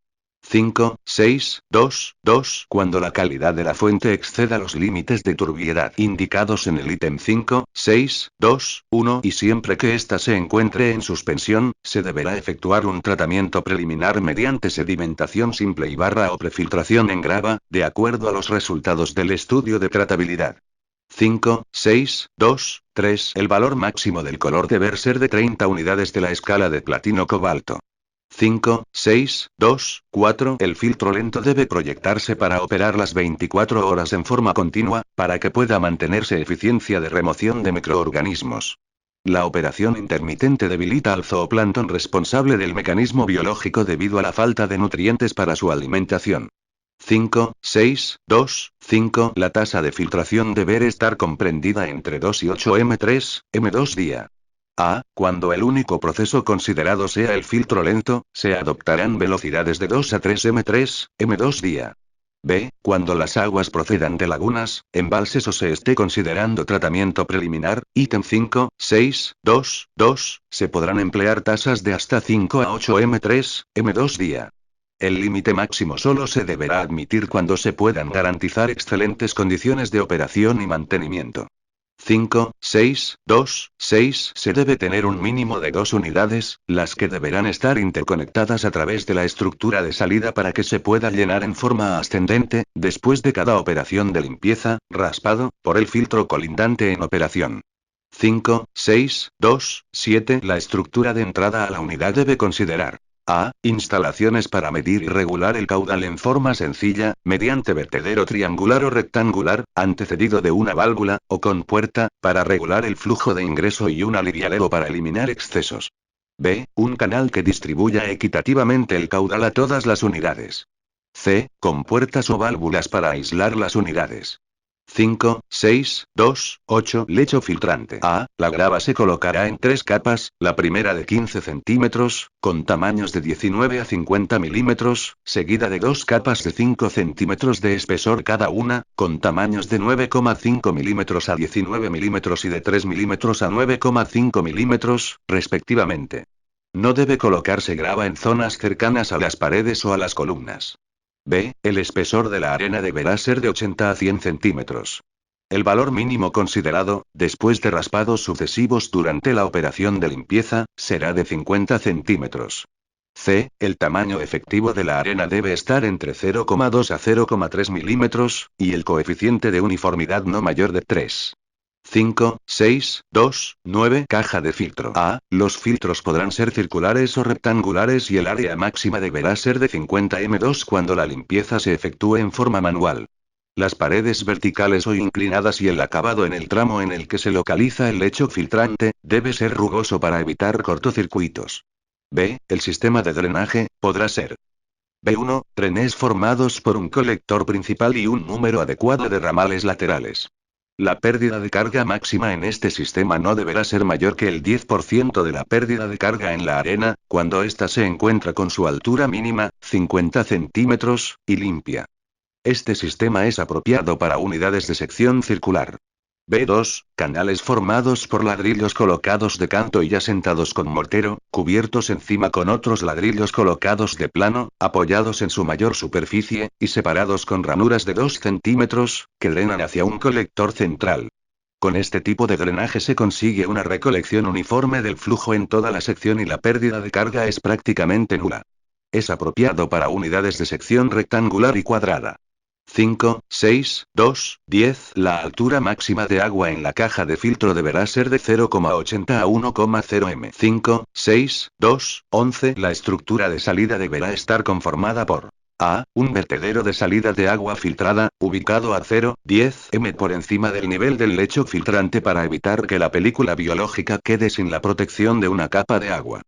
5.6.2.2 Cuando la calidad de la fuente exceda los límites de turbiedad indicados en el ítem 5.6.2.1 y siempre que ésta se encuentre en suspensión, se deberá efectuar un tratamiento preliminar mediante sedimentación simple y barra o prefiltración en grava, de acuerdo a los resultados del estudio de tratabilidad. 5.6.2.3 El valor máximo del color debe ser de 30 unidades de la escala de platino-cobalto. 5.6.2.4 El filtro lento debe proyectarse para operar las 24 horas en forma continua, para que pueda mantenerse eficiencia de remoción de microorganismos. La operación intermitente debilita al zooplancton responsable del mecanismo biológico debido a la falta de nutrientes para su alimentación. 5.6.2.5 La tasa de filtración debe estar comprendida entre 2 y 8 m3, m2 día. A. Cuando el único proceso considerado sea el filtro lento, se adoptarán velocidades de 2 a 3 m3, m2 día. B. Cuando las aguas procedan de lagunas, embalses o se esté considerando tratamiento preliminar, ítem 5.6.2.2, se podrán emplear tasas de hasta 5 a 8 m3, m2 día. El límite máximo solo se deberá admitir cuando se puedan garantizar excelentes condiciones de operación y mantenimiento. 5.6.2.6 Se debe tener un mínimo de 2 unidades, las que deberán estar interconectadas a través de la estructura de salida para que se pueda llenar en forma ascendente, después de cada operación de limpieza, raspado, por el filtro colindante en operación. 5.6.2.7 La estructura de entrada a la unidad debe considerar A. Instalaciones para medir y regular el caudal en forma sencilla, mediante vertedero triangular o rectangular, antecedido de una válvula, o con puerta, para regular el flujo de ingreso y un aliviadero para eliminar excesos. B. Un canal que distribuya equitativamente el caudal a todas las unidades. C. Con puertas o válvulas para aislar las unidades. 5.6.2.8 Lecho filtrante. A. La grava se colocará en 3 capas, la primera de 15 centímetros, con tamaños de 19 a 50 milímetros, seguida de 2 capas de 5 centímetros de espesor cada una, con tamaños de 9,5 milímetros a 19 milímetros y de 3 milímetros a 9,5 milímetros, respectivamente. No debe colocarse grava en zonas cercanas a las paredes o a las columnas. B. El espesor de la arena deberá ser de 80 a 100 centímetros. El valor mínimo considerado, después de raspados sucesivos durante la operación de limpieza, será de 50 centímetros. C. El tamaño efectivo de la arena debe estar entre 0,2 a 0,3 milímetros, y el coeficiente de uniformidad no mayor de 3. 5, 6, 2, 9. Caja de filtro. A. Los filtros podrán ser circulares o rectangulares y el área máxima deberá ser de 50 m2 cuando la limpieza se efectúe en forma manual. Las paredes verticales o inclinadas y el acabado en el tramo en el que se localiza el lecho filtrante, debe ser rugoso para evitar cortocircuitos. B. El sistema de drenaje, podrá ser B1, trenes formados por un colector principal y un número adecuado de ramales laterales. La pérdida de carga máxima en este sistema no deberá ser mayor que el 10% de la pérdida de carga en la arena, cuando ésta se encuentra con su altura mínima, 50 centímetros, y limpia. Este sistema es apropiado para unidades de sección circular. B2, canales formados por ladrillos colocados de canto y asentados con mortero, cubiertos encima con otros ladrillos colocados de plano, apoyados en su mayor superficie, y separados con ranuras de 2 centímetros, que drenan hacia un colector central. Con este tipo de drenaje se consigue una recolección uniforme del flujo en toda la sección y la pérdida de carga es prácticamente nula. Es apropiado para unidades de sección rectangular y cuadrada. 5, 6, 2, 10. La altura máxima de agua en la caja de filtro deberá ser de 0,80 a 1,0 m. 5, 6, 2, 11. La estructura de salida deberá estar conformada por A. Un vertedero de salida de agua filtrada, ubicado a 0,10 m por encima del nivel del lecho filtrante para evitar que la película biológica quede sin la protección de una capa de agua.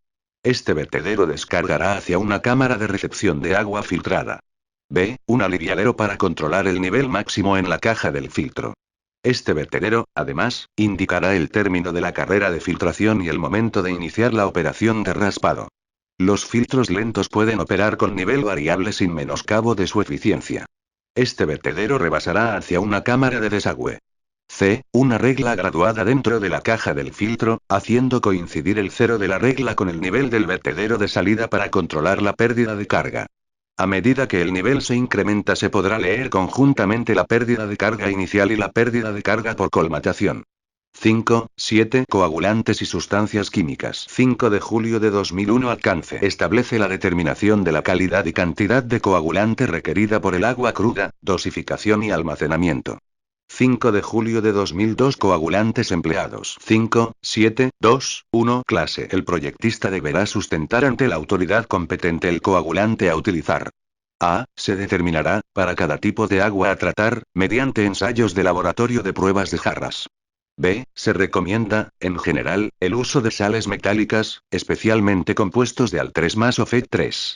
Este vertedero descargará hacia una cámara de recepción de agua filtrada. B. Un aliviadero para controlar el nivel máximo en la caja del filtro. Este vertedero, además, indicará el término de la carrera de filtración y el momento de iniciar la operación de raspado. Los filtros lentos pueden operar con nivel variable sin menoscabo de su eficiencia. Este vertedero rebasará hacia una cámara de desagüe. C. Una regla graduada dentro de la caja del filtro, haciendo coincidir el cero de la regla con el nivel del vertedero de salida para controlar la pérdida de carga. A medida que el nivel se incrementa se podrá leer conjuntamente la pérdida de carga inicial y la pérdida de carga por colmatación. 5, 7. Coagulantes y sustancias químicas. 5 de julio de 2001. Alcance. Establece la determinación de la calidad y cantidad de coagulante requerida por el agua cruda, dosificación y almacenamiento. 5 de julio de 2002. Coagulantes empleados. 5, 7, 2, 1. Clase. El proyectista deberá sustentar ante la autoridad competente el coagulante a utilizar. A. Se determinará, para cada tipo de agua a tratar, mediante ensayos de laboratorio de pruebas de jarras. B. Se recomienda, en general, el uso de sales metálicas, especialmente compuestos de Al3+ o Fe3.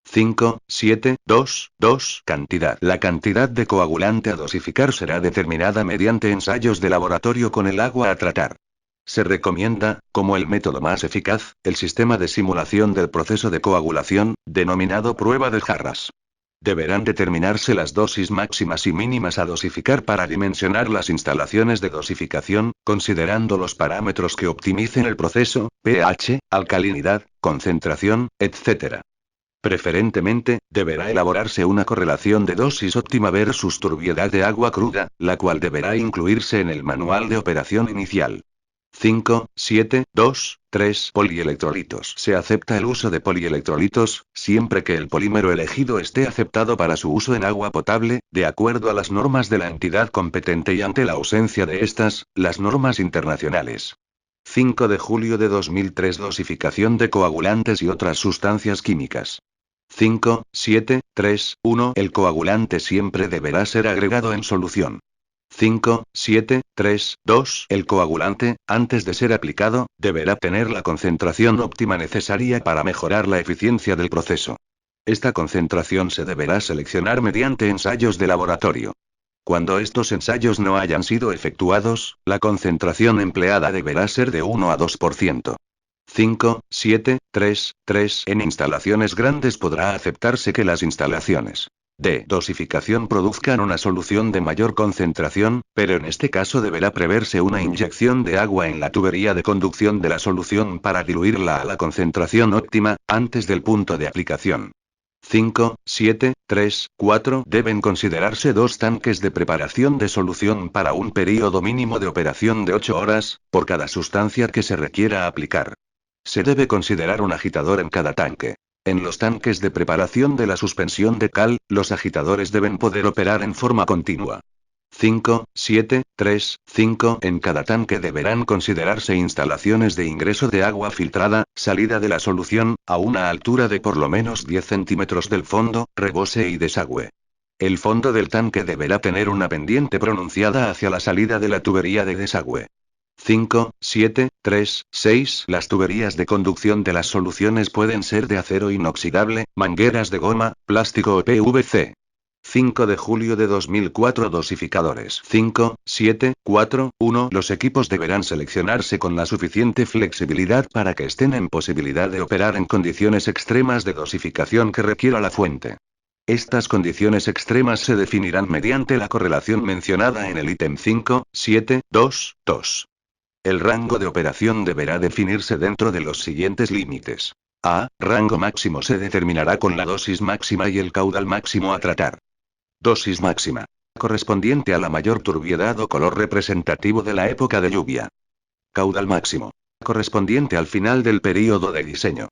5, 7, 2, 2. Cantidad. La cantidad de coagulante a dosificar será determinada mediante ensayos de laboratorio con el agua a tratar. Se recomienda, como el método más eficaz, el sistema de simulación del proceso de coagulación, denominado prueba de jarras. Deberán determinarse las dosis máximas y mínimas a dosificar para dimensionar las instalaciones de dosificación, considerando los parámetros que optimicen el proceso, pH, alcalinidad, concentración, etc. Preferentemente, deberá elaborarse una correlación de dosis óptima versus turbiedad de agua cruda, la cual deberá incluirse en el manual de operación inicial. 5, 7, 2, 3. Polielectrolitos. Se acepta el uso de polielectrolitos, siempre que el polímero elegido esté aceptado para su uso en agua potable, de acuerdo a las normas de la entidad competente y ante la ausencia de estas, las normas internacionales. 5 de julio de 2003. Dosificación de coagulantes y otras sustancias químicas. 5, 7, 3, 1. El coagulante siempre deberá ser agregado en solución. 5, 7, 3, 2. El coagulante, antes de ser aplicado, deberá tener la concentración óptima necesaria para mejorar la eficiencia del proceso. Esta concentración se deberá seleccionar mediante ensayos de laboratorio. Cuando estos ensayos no hayan sido efectuados, la concentración empleada deberá ser de 1 a 2%. 5, 7, 3, 3. En instalaciones grandes podrá aceptarse que las instalaciones de dosificación produzcan una solución de mayor concentración, pero en este caso deberá preverse una inyección de agua en la tubería de conducción de la solución para diluirla a la concentración óptima, antes del punto de aplicación. 5, 7, 3, 4. Deben considerarse 2 tanques de preparación de solución para un período mínimo de operación de 8 horas, por cada sustancia que se requiera aplicar. Se debe considerar un agitador en cada tanque. En los tanques de preparación de la suspensión de cal, los agitadores deben poder operar en forma continua. 5, 7, 3, 5. En cada tanque deberán considerarse instalaciones de ingreso de agua filtrada, salida de la solución, a una altura de por lo menos 10 centímetros del fondo, rebose y desagüe. El fondo del tanque deberá tener una pendiente pronunciada hacia la salida de la tubería de desagüe. 5, 7, 3, 6. Las tuberías de conducción de las soluciones pueden ser de acero inoxidable, mangueras de goma, plástico o PVC. 5 de julio de 2004. Dosificadores 5, 7, 4, 1. Los equipos deberán seleccionarse con la suficiente flexibilidad para que estén en posibilidad de operar en condiciones extremas de dosificación que requiera la fuente. Estas condiciones extremas se definirán mediante la correlación mencionada en el ítem 5, 7, 2, 2. El rango de operación deberá definirse dentro de los siguientes límites. A. Rango máximo se determinará con la dosis máxima y el caudal máximo a tratar. Dosis máxima. Correspondiente a la mayor turbiedad o color representativo de la época de lluvia. Caudal máximo. Correspondiente al final del período de diseño.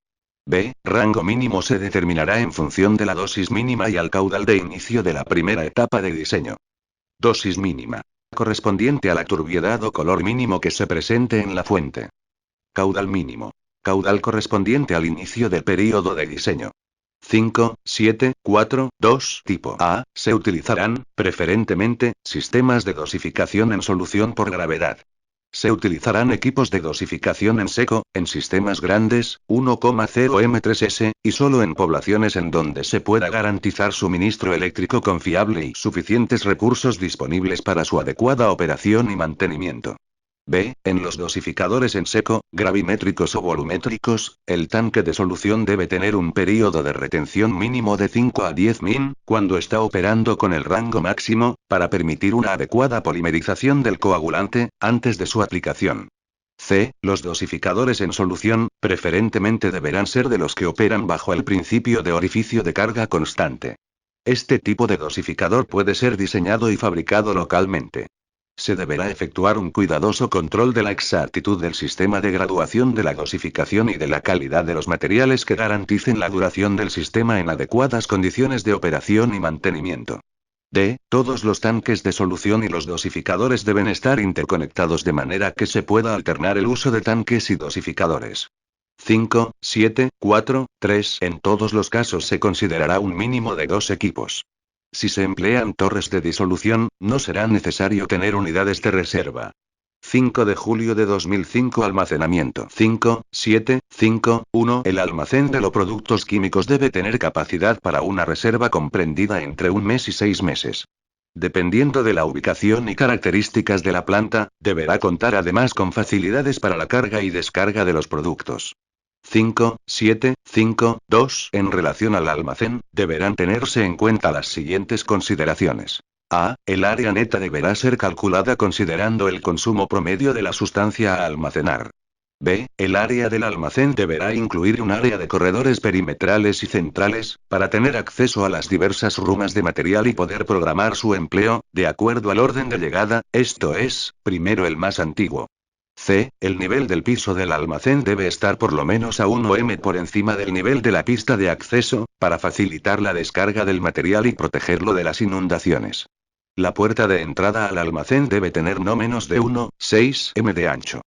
B. Rango mínimo se determinará en función de la dosis mínima y al caudal de inicio de la primera etapa de diseño. Dosis mínima. Correspondiente a la turbiedad o color mínimo que se presente en la fuente. Caudal mínimo. Caudal correspondiente al inicio del período de diseño. 5, 7, 4, 2. Tipo A. Se utilizarán, preferentemente, sistemas de dosificación en solución por gravedad. Se utilizarán equipos de dosificación en seco, en sistemas grandes, 1,0 m3s, y solo en poblaciones en donde se pueda garantizar suministro eléctrico confiable y suficientes recursos disponibles para su adecuada operación y mantenimiento. B. En los dosificadores en seco, gravimétricos o volumétricos, el tanque de solución debe tener un período de retención mínimo de 5 a 10 min, cuando está operando con el rango máximo, para permitir una adecuada polimerización del coagulante, antes de su aplicación. C. Los dosificadores en solución, preferentemente deberán ser de los que operan bajo el principio de orificio de carga constante. Este tipo de dosificador puede ser diseñado y fabricado localmente. Se deberá efectuar un cuidadoso control de la exactitud del sistema de graduación de la dosificación y de la calidad de los materiales que garanticen la duración del sistema en adecuadas condiciones de operación y mantenimiento. D. Todos los tanques de solución y los dosificadores deben estar interconectados de manera que se pueda alternar el uso de tanques y dosificadores. 5, 7, 4, 3. En todos los casos se considerará un mínimo de 2 equipos. Si se emplean torres de disolución, no será necesario tener unidades de reserva. 5 de julio de 2005. Almacenamiento 5, 7, 5, 1. El almacén de los productos químicos debe tener capacidad para una reserva comprendida entre 1 mes y 6 meses. Dependiendo de la ubicación y características de la planta, deberá contar además con facilidades para la carga y descarga de los productos. 5, 7, 5, 2. En relación al almacén, deberán tenerse en cuenta las siguientes consideraciones. A. El área neta deberá ser calculada considerando el consumo promedio de la sustancia a almacenar. B. El área del almacén deberá incluir un área de corredores perimetrales y centrales, para tener acceso a las diversas rumas de material y poder programar su empleo, de acuerdo al orden de llegada, esto es, primero el más antiguo. C. El nivel del piso del almacén debe estar por lo menos a 1 m por encima del nivel de la pista de acceso, para facilitar la descarga del material y protegerlo de las inundaciones. La puerta de entrada al almacén debe tener no menos de 1,6 m de ancho.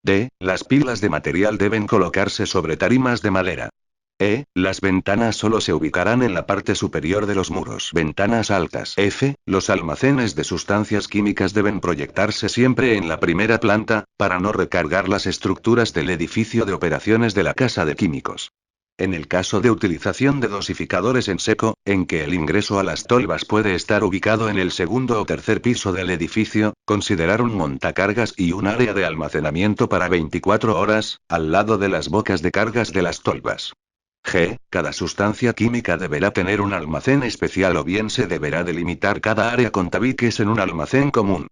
D. Las pilas de material deben colocarse sobre tarimas de madera. E. Las ventanas solo se ubicarán en la parte superior de los muros. Ventanas altas. F. Los almacenes de sustancias químicas deben proyectarse siempre en la primera planta, para no recargar las estructuras del edificio de operaciones de la casa de químicos. En el caso de utilización de dosificadores en seco, en que el ingreso a las tolvas puede estar ubicado en el segundo o tercer piso del edificio, considerar un montacargas y un área de almacenamiento para 24 horas, al lado de las bocas de cargas de las tolvas. G. Cada sustancia química deberá tener un almacén especial o bien se deberá delimitar cada área con tabiques en un almacén común.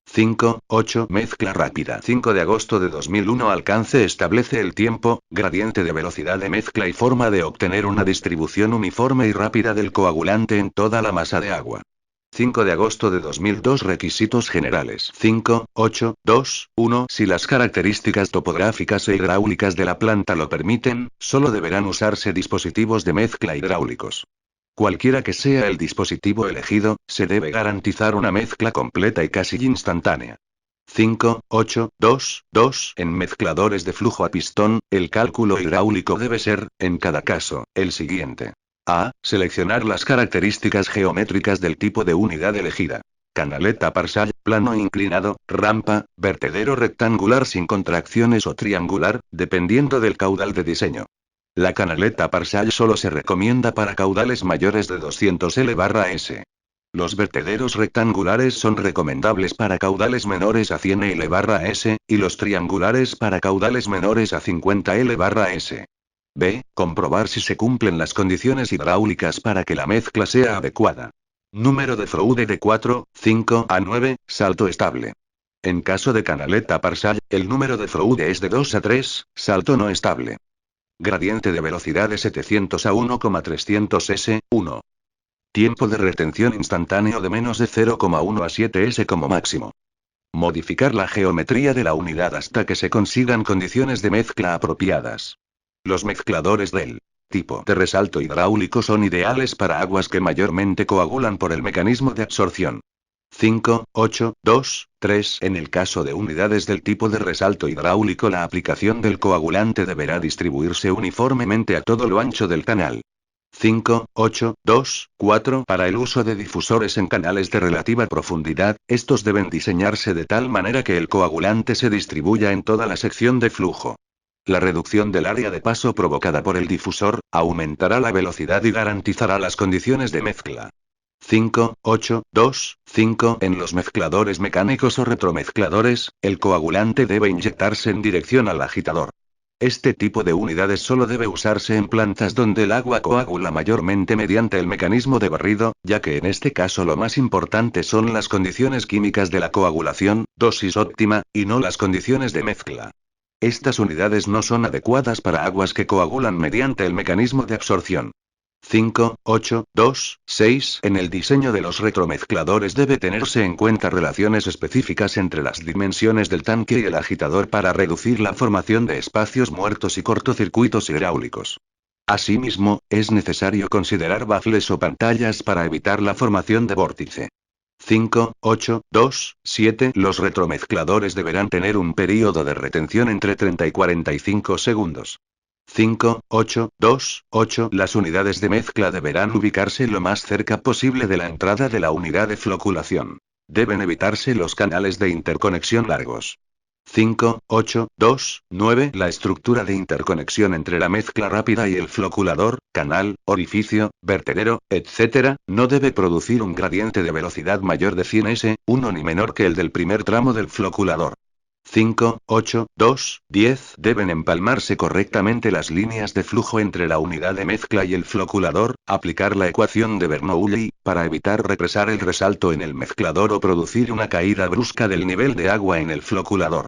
5, 8. Mezcla rápida. 5 de agosto de 2001. Alcance establece el tiempo, gradiente de velocidad de mezcla y forma de obtener una distribución uniforme y rápida del coagulante en toda la masa de agua. 5 de agosto de 2002. Requisitos generales. 5, 8, 2, 1. Si las características topográficas e hidráulicas de la planta lo permiten, solo deberán usarse dispositivos de mezcla hidráulicos. Cualquiera que sea el dispositivo elegido, se debe garantizar una mezcla completa y casi instantánea. 5, 8, 2, 2. En mezcladores de flujo a pistón, el cálculo hidráulico debe ser, en cada caso, el siguiente. A. Seleccionar las características geométricas del tipo de unidad elegida. Canaleta Parsall, plano inclinado, rampa, vertedero rectangular sin contracciones o triangular, dependiendo del caudal de diseño. La canaleta Parsall solo se recomienda para caudales mayores de 200 L/s. Los vertederos rectangulares son recomendables para caudales menores a 100 L/s, y los triangulares para caudales menores a 50 L/s. B. Comprobar si se cumplen las condiciones hidráulicas para que la mezcla sea adecuada. Número de Froude de 4, 5 a 9, salto estable. En caso de canaleta Parsall, el número de Froude es de 2 a 3, salto no estable. Gradiente de velocidad de 700 a 1,300 s, 1. Tiempo de retención instantáneo de menos de 0,1 a 7 s como máximo. Modificar la geometría de la unidad hasta que se consigan condiciones de mezcla apropiadas. Los mezcladores del tipo de resalto hidráulico son ideales para aguas que mayormente coagulan por el mecanismo de absorción. 5, 8, 2, 3. En el caso de unidades del tipo de resalto hidráulico, la aplicación del coagulante deberá distribuirse uniformemente a todo lo ancho del canal. 5, 8, 2, 4. Para el uso de difusores en canales de relativa profundidad, estos deben diseñarse de tal manera que el coagulante se distribuya en toda la sección de flujo. La reducción del área de paso provocada por el difusor aumentará la velocidad y garantizará las condiciones de mezcla. 5, 8, 2, 5. En los mezcladores mecánicos o retromezcladores, el coagulante debe inyectarse en dirección al agitador. Este tipo de unidades solo debe usarse en plantas donde el agua coagula mayormente mediante el mecanismo de barrido, ya que en este caso lo más importante son las condiciones químicas de la coagulación, dosis óptima, y no las condiciones de mezcla. Estas unidades no son adecuadas para aguas que coagulan mediante el mecanismo de absorción. 5, 8, 2, 6. En el diseño de los retromezcladores debe tenerse en cuenta relaciones específicas entre las dimensiones del tanque y el agitador para reducir la formación de espacios muertos y cortocircuitos hidráulicos. Asimismo, es necesario considerar baffles o pantallas para evitar la formación de vórtice. 5, 8, 2, 7. Los retromezcladores deberán tener un período de retención entre 30 y 45 segundos. 5, 8, 2, 8. Las unidades de mezcla deberán ubicarse lo más cerca posible de la entrada de la unidad de floculación. Deben evitarse los canales de interconexión largos. 5, 8, 2, 9. La estructura de interconexión entre la mezcla rápida y el floculador, canal, orificio, vertedero, etc., no debe producir un gradiente de velocidad mayor de 100 s1 ni menor que el del primer tramo del floculador. 5, 8, 2, 10. Deben empalmarse correctamente las líneas de flujo entre la unidad de mezcla y el floculador, aplicar la ecuación de Bernoulli, para evitar represar el resalto en el mezclador o producir una caída brusca del nivel de agua en el floculador.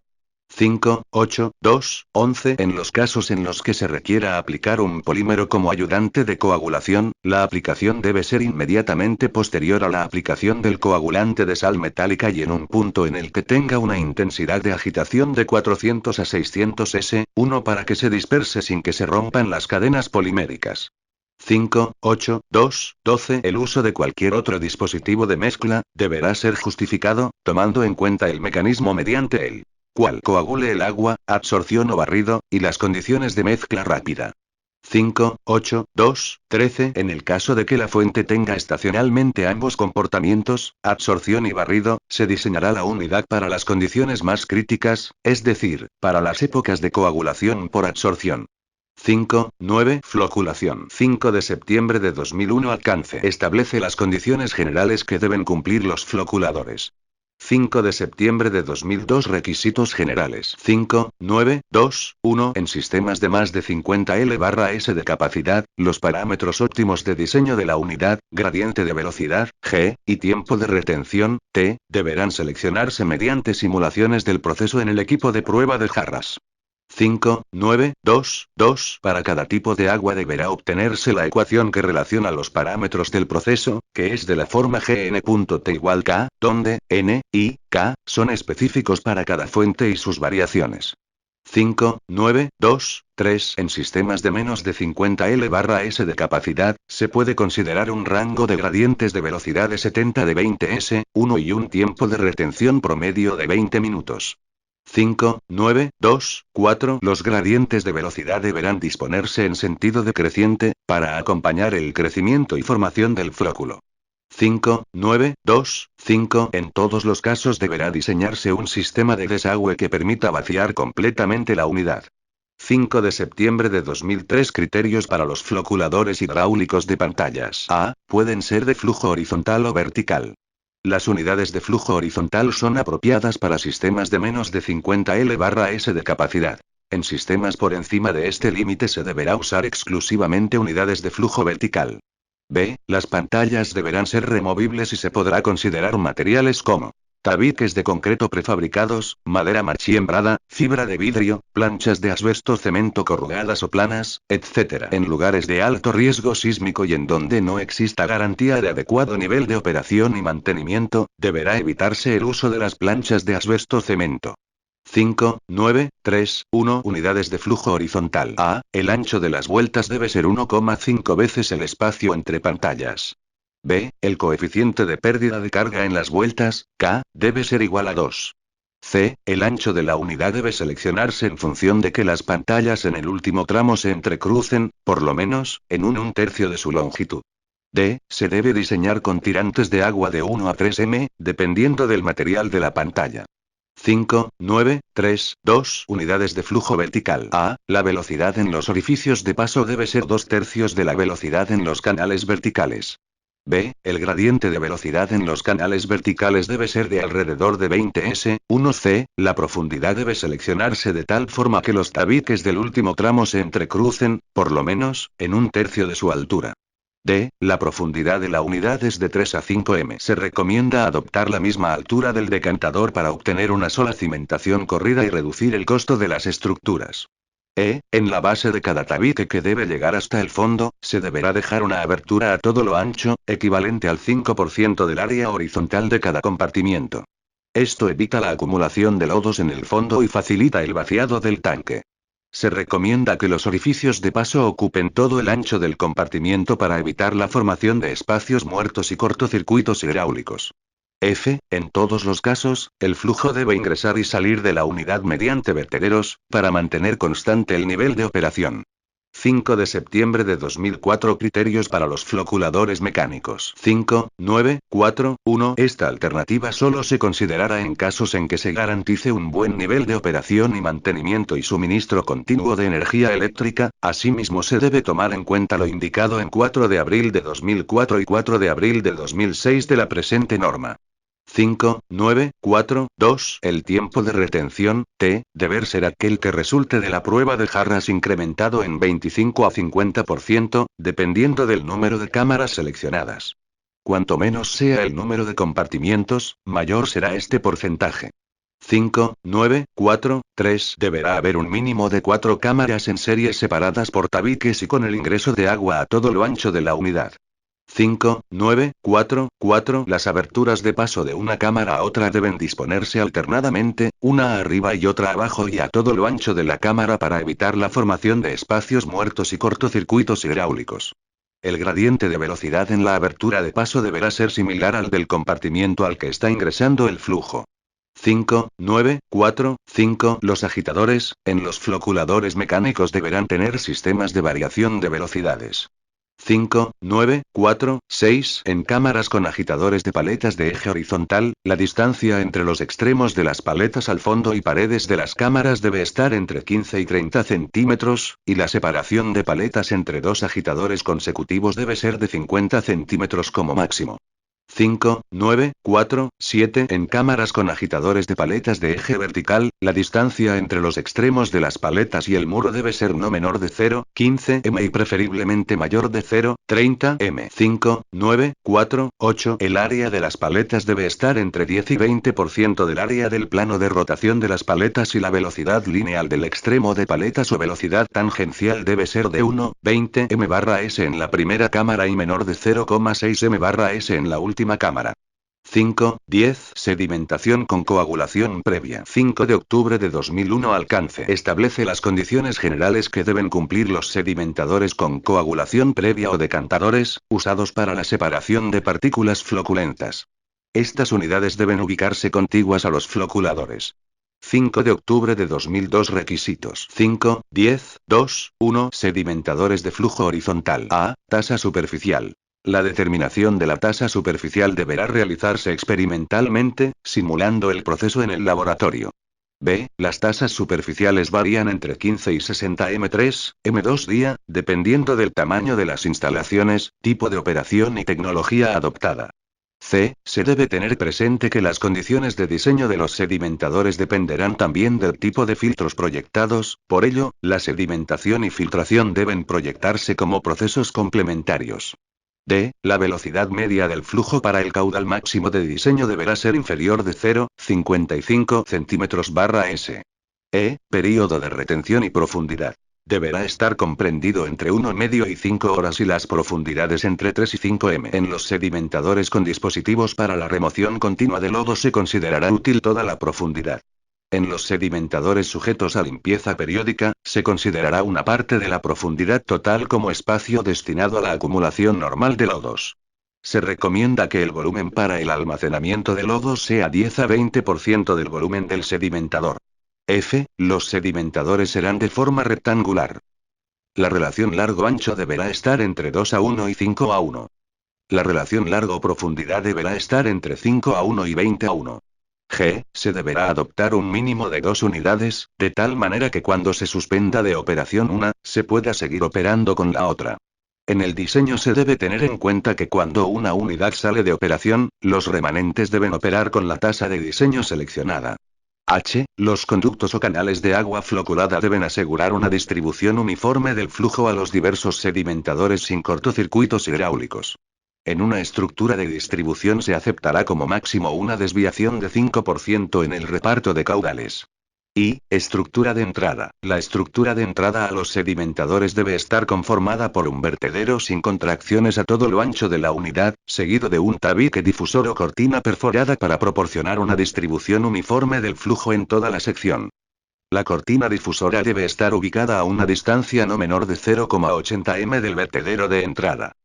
5, 8, 2, 11. En los casos en los que se requiera aplicar un polímero como ayudante de coagulación, la aplicación debe ser inmediatamente posterior a la aplicación del coagulante de sal metálica y en un punto en el que tenga una intensidad de agitación de 400 a 600 s1 para que se disperse sin que se rompan las cadenas poliméricas. 5, 8, 2, 12. El uso de cualquier otro dispositivo de mezcla deberá ser justificado, tomando en cuenta el mecanismo mediante el cual coagule el agua, absorción o barrido, y las condiciones de mezcla rápida. 5, 8, 2, 13. En el caso de que la fuente tenga estacionalmente ambos comportamientos, absorción y barrido, se diseñará la unidad para las condiciones más críticas, es decir, para las épocas de coagulación por absorción. 5, 9. Floculación. 5 de septiembre de 2001. Alcance. Establece las condiciones generales que deben cumplir los floculadores. 5 de septiembre de 2002. Requisitos generales. 5, 9, 2, 1. En sistemas de más de 50 L/s de capacidad, los parámetros óptimos de diseño de la unidad, gradiente de velocidad, G, y tiempo de retención, T, deberán seleccionarse mediante simulaciones del proceso en el equipo de prueba de jarras. 5, 9, 2, 2. Para cada tipo de agua deberá obtenerse la ecuación que relaciona los parámetros del proceso, que es de la forma Gn.T = K, donde N y K son específicos para cada fuente y sus variaciones. 5, 9, 2, 3. En sistemas de menos de 50 L/s de capacidad, se puede considerar un rango de gradientes de velocidad de 70 de 20 s, 1 y un tiempo de retención promedio de 20 minutos. 5, 9, 2, 4. Los gradientes de velocidad deberán disponerse en sentido decreciente, para acompañar el crecimiento y formación del flóculo. 5, 9, 2, 5. En todos los casos deberá diseñarse un sistema de desagüe que permita vaciar completamente la unidad. 5 de septiembre de 2003. Criterios para los floculadores hidráulicos de pantallas. A. Pueden ser de flujo horizontal o vertical. Las unidades de flujo horizontal son apropiadas para sistemas de menos de 50 L/s de capacidad. En sistemas por encima de este límite se deberá usar exclusivamente unidades de flujo vertical. B. Las pantallas deberán ser removibles y se podrá considerar materiales como tabiques de concreto prefabricados, madera marchiembrada, fibra de vidrio, planchas de asbesto, cemento corrugadas o planas, etc. En lugares de alto riesgo sísmico y en donde no exista garantía de adecuado nivel de operación y mantenimiento, deberá evitarse el uso de las planchas de asbesto cemento. 5, 9, 3, 1. Unidades de flujo horizontal. A. El ancho de las vueltas debe ser 1,5 veces el espacio entre pantallas. B. El coeficiente de pérdida de carga en las vueltas, K, debe ser igual a 2. C. El ancho de la unidad debe seleccionarse en función de que las pantallas en el último tramo se entrecrucen, por lo menos, en un tercio de su longitud. D. Se debe diseñar con tirantes de agua de 1 a 3 m, dependiendo del material de la pantalla. 5, 9, 3, 2. Unidades de flujo vertical. A. La velocidad en los orificios de paso debe ser 2/3 de la velocidad en los canales verticales. B. El gradiente de velocidad en los canales verticales debe ser de alrededor de 20 s, 1 c. La profundidad debe seleccionarse de tal forma que los tabiques del último tramo se entrecrucen, por lo menos, en un tercio de su altura. D. La profundidad de la unidad es de 3 a 5 m. Se recomienda adoptar la misma altura del decantador para obtener una sola cimentación corrida y reducir el costo de las estructuras. En la base de cada tabique que debe llegar hasta el fondo, se deberá dejar una abertura a todo lo ancho, equivalente al 5% del área horizontal de cada compartimiento. Esto evita la acumulación de lodos en el fondo y facilita el vaciado del tanque. Se recomienda que los orificios de paso ocupen todo el ancho del compartimiento para evitar la formación de espacios muertos y cortocircuitos hidráulicos. F. En todos los casos, el flujo debe ingresar y salir de la unidad mediante vertederos, para mantener constante el nivel de operación. 5 de septiembre de 2004. Criterios para los floculadores mecánicos. 5, 9, 4, 1. Esta alternativa solo se considerará en casos en que se garantice un buen nivel de operación y mantenimiento y suministro continuo de energía eléctrica. Asimismo se debe tomar en cuenta lo indicado en 4 de abril de 2004 y 4 de abril de 2006 de la presente norma. 5, 9, 4, 2. El tiempo de retención, T, deber ser aquel que resulte de la prueba de jarras incrementado en 25 a 50%, dependiendo del número de cámaras seleccionadas. Cuanto menos sea el número de compartimientos, mayor será este porcentaje. 5, 9, 4, 3. Deberá haber un mínimo de 4 cámaras en serie separadas por tabiques y con el ingreso de agua a todo lo ancho de la unidad. 5, 9, 4, 4. Las aberturas de paso de una cámara a otra deben disponerse alternadamente, una arriba y otra abajo y a todo lo ancho de la cámara para evitar la formación de espacios muertos y cortocircuitos hidráulicos. El gradiente de velocidad en la abertura de paso deberá ser similar al del compartimiento al que está ingresando el flujo. 5, 9, 4, 5. Los agitadores, en los floculadores mecánicos deberán tener sistemas de variación de velocidades. 5, 9, 4, 6. En cámaras con agitadores de paletas de eje horizontal, la distancia entre los extremos de las paletas al fondo y paredes de las cámaras debe estar entre 15 y 30 centímetros, y la separación de paletas entre dos agitadores consecutivos debe ser de 50 centímetros como máximo. 5, 9, 4, 7. En cámaras con agitadores de paletas de eje vertical, la distancia entre los extremos de las paletas y el muro debe ser no menor de 0,15 m y preferiblemente mayor de 0,30 m. 5, 9, 4, 8. El área de las paletas debe estar entre 10 y 20% del área del plano de rotación de las paletas y la velocidad lineal del extremo de paleta. Su velocidad tangencial debe ser de 1,20 m/s en la primera cámara y menor de 0,6 m/s en la última cámara. 5, 10. Sedimentación con coagulación previa. 5 de octubre de 2001. Alcance. Establece las condiciones generales que deben cumplir los sedimentadores con coagulación previa o decantadores, usados para la separación de partículas floculentas. Estas unidades deben ubicarse contiguas a los floculadores. 5 de octubre de 2002. Requisitos. 5, 10, 2, 1. Sedimentadores de flujo horizontal. A. Tasa superficial. La determinación de la tasa superficial deberá realizarse experimentalmente, simulando el proceso en el laboratorio. B. Las tasas superficiales varían entre 15 y 60 m3, m2 día, dependiendo del tamaño de las instalaciones, tipo de operación y tecnología adoptada. C. Se debe tener presente que las condiciones de diseño de los sedimentadores dependerán también del tipo de filtros proyectados, por ello, la sedimentación y filtración deben proyectarse como procesos complementarios. D. La velocidad media del flujo para el caudal máximo de diseño deberá ser inferior de 0,55 cm/s. E. Período de retención y profundidad. Deberá estar comprendido entre 1,5 y 5 horas y las profundidades entre 3 y 5 m. En los sedimentadores con dispositivos para la remoción continua de lodo se considerará útil toda la profundidad. En los sedimentadores sujetos a limpieza periódica, se considerará una parte de la profundidad total como espacio destinado a la acumulación normal de lodos. Se recomienda que el volumen para el almacenamiento de lodos sea 10 a 20% del volumen del sedimentador. F. Los sedimentadores serán de forma rectangular. La relación largo-ancho deberá estar entre 2 a 1 y 5 a 1. La relación largo-profundidad deberá estar entre 5 a 1 y 20 a 1. G. Se deberá adoptar un mínimo de 2 unidades, de tal manera que cuando se suspenda de operación una, se pueda seguir operando con la otra. En el diseño se debe tener en cuenta que cuando una unidad sale de operación, los remanentes deben operar con la tasa de diseño seleccionada. H. Los conductos o canales de agua floculada deben asegurar una distribución uniforme del flujo a los diversos sedimentadores sin cortocircuitos hidráulicos. En una estructura de distribución se aceptará como máximo una desviación de 5% en el reparto de caudales. Y. Estructura de entrada. La estructura de entrada a los sedimentadores debe estar conformada por un vertedero sin contracciones a todo lo ancho de la unidad, seguido de un tabique difusor o cortina perforada para proporcionar una distribución uniforme del flujo en toda la sección. La cortina difusora debe estar ubicada a una distancia no menor de 0,80 m del vertedero de entrada.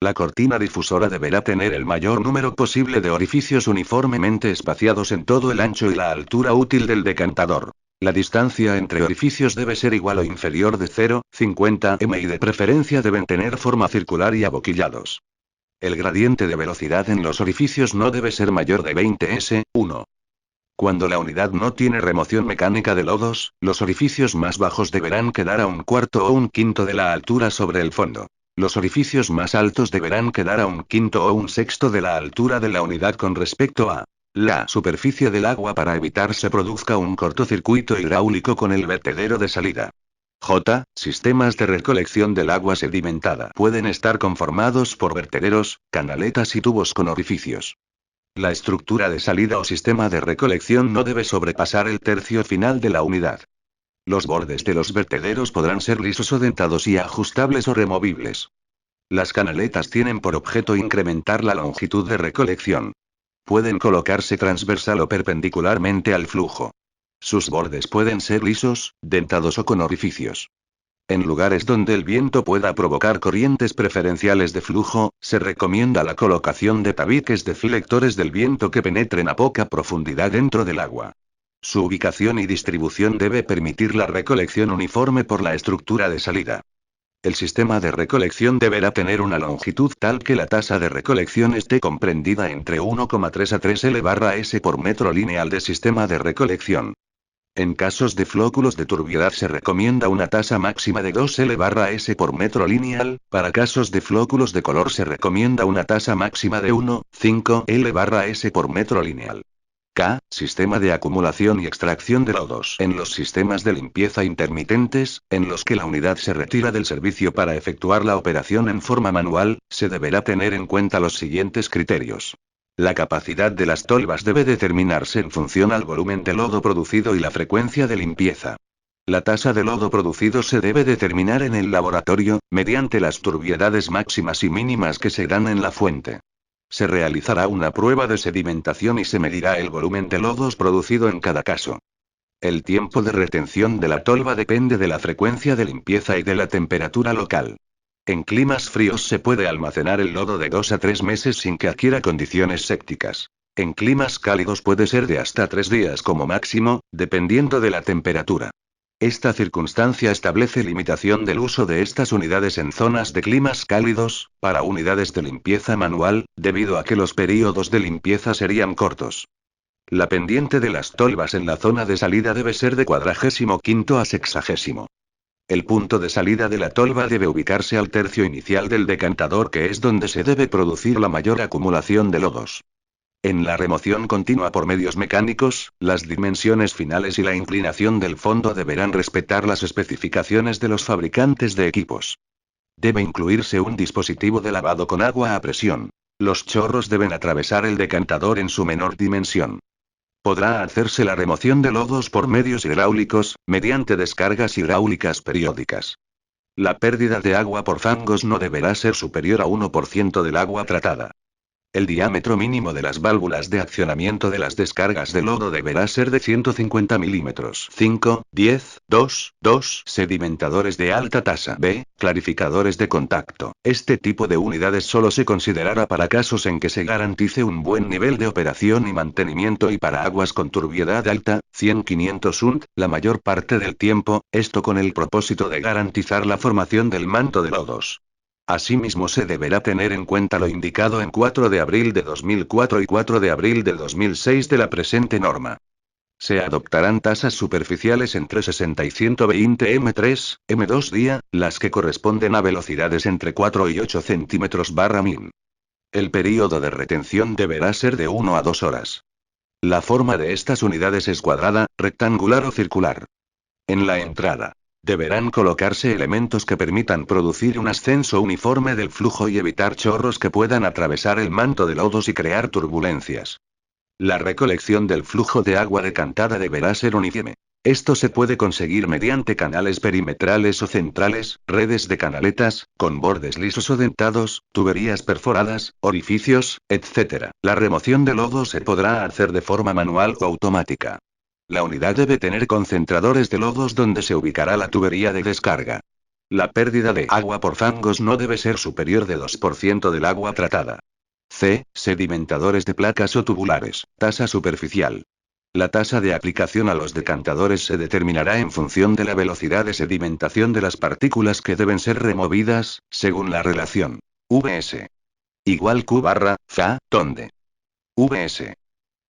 La cortina difusora deberá tener el mayor número posible de orificios uniformemente espaciados en todo el ancho y la altura útil del decantador. La distancia entre orificios debe ser igual o inferior de 0,50 m y de preferencia deben tener forma circular y aboquillados. El gradiente de velocidad en los orificios no debe ser mayor de 20 s/1. Cuando la unidad no tiene remoción mecánica de lodos, los orificios más bajos deberán quedar a un cuarto o un quinto de la altura sobre el fondo. Los orificios más altos deberán quedar a un quinto o un sexto de la altura de la unidad con respecto a la superficie del agua para evitar se produzca un cortocircuito hidráulico con el vertedero de salida. J. Sistemas de recolección del agua sedimentada pueden estar conformados por vertederos, canaletas y tubos con orificios. La estructura de salida o sistema de recolección no debe sobrepasar el tercio final de la unidad. Los bordes de los vertederos podrán ser lisos o dentados y ajustables o removibles. Las canaletas tienen por objeto incrementar la longitud de recolección. Pueden colocarse transversal o perpendicularmente al flujo. Sus bordes pueden ser lisos, dentados o con orificios. En lugares donde el viento pueda provocar corrientes preferenciales de flujo, se recomienda la colocación de tabiques deflectores del viento que penetren a poca profundidad dentro del agua. Su ubicación y distribución debe permitir la recolección uniforme por la estructura de salida. El sistema de recolección deberá tener una longitud tal que la tasa de recolección esté comprendida entre 1,3 a 3 L/s por metro lineal de sistema de recolección. En casos de flóculos de turbiedad se recomienda una tasa máxima de 2 L/s por metro lineal, para casos de flóculos de color se recomienda una tasa máxima de 1,5 L/s por metro lineal. K. Sistema de acumulación y extracción de lodos. En los sistemas de limpieza intermitentes, en los que la unidad se retira del servicio para efectuar la operación en forma manual, se deberá tener en cuenta los siguientes criterios. La capacidad de las tolvas debe determinarse en función al volumen de lodo producido y la frecuencia de limpieza. La tasa de lodo producido se debe determinar en el laboratorio, mediante las turbiedades máximas y mínimas que se dan en la fuente. Se realizará una prueba de sedimentación y se medirá el volumen de lodos producido en cada caso. El tiempo de retención de la tolva depende de la frecuencia de limpieza y de la temperatura local. En climas fríos se puede almacenar el lodo de 2 a 3 meses sin que adquiera condiciones sépticas. En climas cálidos puede ser de hasta 3 días como máximo, dependiendo de la temperatura. Esta circunstancia establece limitación del uso de estas unidades en zonas de climas cálidos, para unidades de limpieza manual, debido a que los períodos de limpieza serían cortos. La pendiente de las tolvas en la zona de salida debe ser de 45 a 60. El punto de salida de la tolva debe ubicarse al tercio inicial del decantador, que es donde se debe producir la mayor acumulación de lodos. En la remoción continua por medios mecánicos, las dimensiones finales y la inclinación del fondo deberán respetar las especificaciones de los fabricantes de equipos. Debe incluirse un dispositivo de lavado con agua a presión. Los chorros deben atravesar el decantador en su menor dimensión. Podrá hacerse la remoción de lodos por medios hidráulicos, mediante descargas hidráulicas periódicas. La pérdida de agua por fangos no deberá ser superior a 1% del agua tratada. El diámetro mínimo de las válvulas de accionamiento de las descargas de lodo deberá ser de 150 milímetros. 5, 10, 2, 2. Sedimentadores de alta tasa. B. Clarificadores de contacto. Este tipo de unidades solo se considerará para casos en que se garantice un buen nivel de operación y mantenimiento y para aguas con turbiedad alta, 100-500 UNT, la mayor parte del tiempo, esto con el propósito de garantizar la formación del manto de lodos. Asimismo se deberá tener en cuenta lo indicado en 4 de abril de 2004 y 4 de abril del 2006 de la presente norma. Se adoptarán tasas superficiales entre 60 y 120 m3, m2 día, las que corresponden a velocidades entre 4 y 8 cm/min. El período de retención deberá ser de 1 a 2 horas. La forma de estas unidades es cuadrada, rectangular o circular. En la entrada deberán colocarse elementos que permitan producir un ascenso uniforme del flujo y evitar chorros que puedan atravesar el manto de lodos y crear turbulencias. La recolección del flujo de agua decantada deberá ser uniforme. Esto se puede conseguir mediante canales perimetrales o centrales, redes de canaletas, con bordes lisos o dentados, tuberías perforadas, orificios, etc. La remoción de lodo se podrá hacer de forma manual o automática. La unidad debe tener concentradores de lodos donde se ubicará la tubería de descarga. La pérdida de agua por fangos no debe ser superior de 2% del agua tratada. C. Sedimentadores de placas o tubulares. Tasa superficial. La tasa de aplicación a los decantadores se determinará en función de la velocidad de sedimentación de las partículas que deben ser removidas, según la relación Vs igual Q barra Fa, donde Vs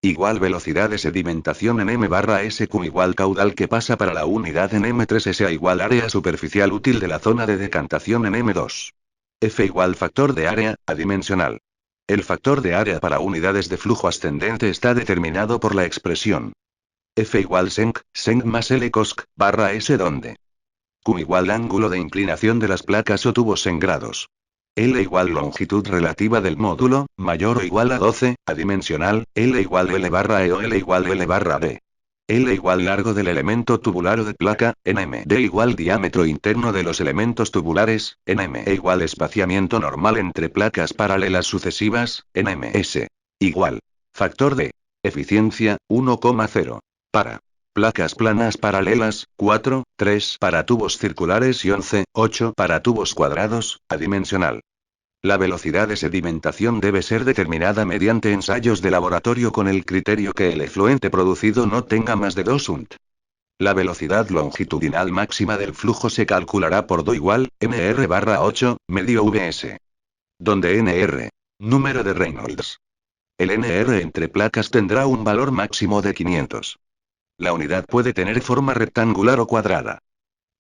igual velocidad de sedimentación en m barra SQ igual caudal que pasa para la unidad en M3SA igual área superficial útil de la zona de decantación en M2. F igual factor de área, adimensional. El factor de área para unidades de flujo ascendente está determinado por la expresión F igual Senc más L cosc, barra S donde Q igual ángulo de inclinación de las placas o tubos en grados. L igual longitud relativa del módulo, mayor o igual a 12, adimensional, L igual L barra E o L igual L barra D. L igual largo del elemento tubular o de placa, nm. D igual diámetro interno de los elementos tubulares, nm. E igual espaciamiento normal entre placas paralelas sucesivas, nms. Igual. Factor de eficiencia, 1,0. Para placas planas paralelas, 4, 3 para tubos circulares y 11, 8 para tubos cuadrados, adimensional. La velocidad de sedimentación debe ser determinada mediante ensayos de laboratorio con el criterio que el efluente producido no tenga más de 2 UNT. La velocidad longitudinal máxima del flujo se calculará por Do igual, nr barra 8, medio Vs. Donde nr, número de Reynolds. El nr entre placas tendrá un valor máximo de 500. La unidad puede tener forma rectangular o cuadrada.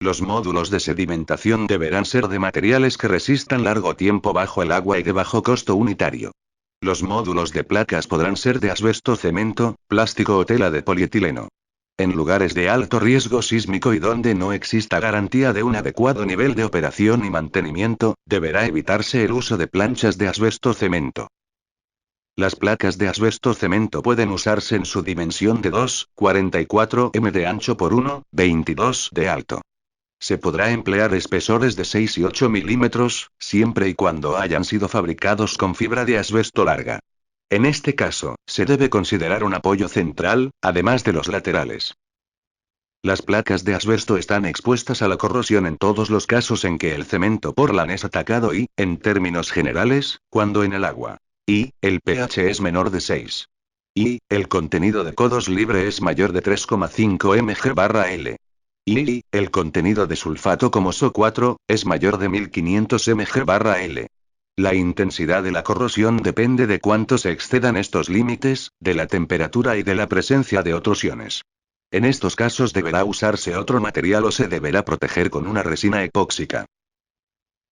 Los módulos de sedimentación deberán ser de materiales que resistan largo tiempo bajo el agua y de bajo costo unitario. Los módulos de placas podrán ser de asbesto, cemento, plástico o tela de polietileno. En lugares de alto riesgo sísmico y donde no exista garantía de un adecuado nivel de operación y mantenimiento, deberá evitarse el uso de planchas de asbesto cemento. Las placas de asbesto cemento pueden usarse en su dimensión de 2,44 m de ancho por 1,22 de alto. Se podrá emplear espesores de 6 y 8 milímetros, siempre y cuando hayan sido fabricados con fibra de asbesto larga. En este caso, se debe considerar un apoyo central, además de los laterales. Las placas de asbesto están expuestas a la corrosión en todos los casos en que el cemento Portland es atacado y, en términos generales, cuando en el agua. Y, el pH es menor de 6. Y, el contenido de codos libre es mayor de 3,5 mg/L. Y, el contenido de sulfato como SO4, es mayor de 1500 mg/L. La intensidad de la corrosión depende de cuánto se excedan estos límites, de la temperatura y de la presencia de otros iones. En estos casos deberá usarse otro material o se deberá proteger con una resina epóxica.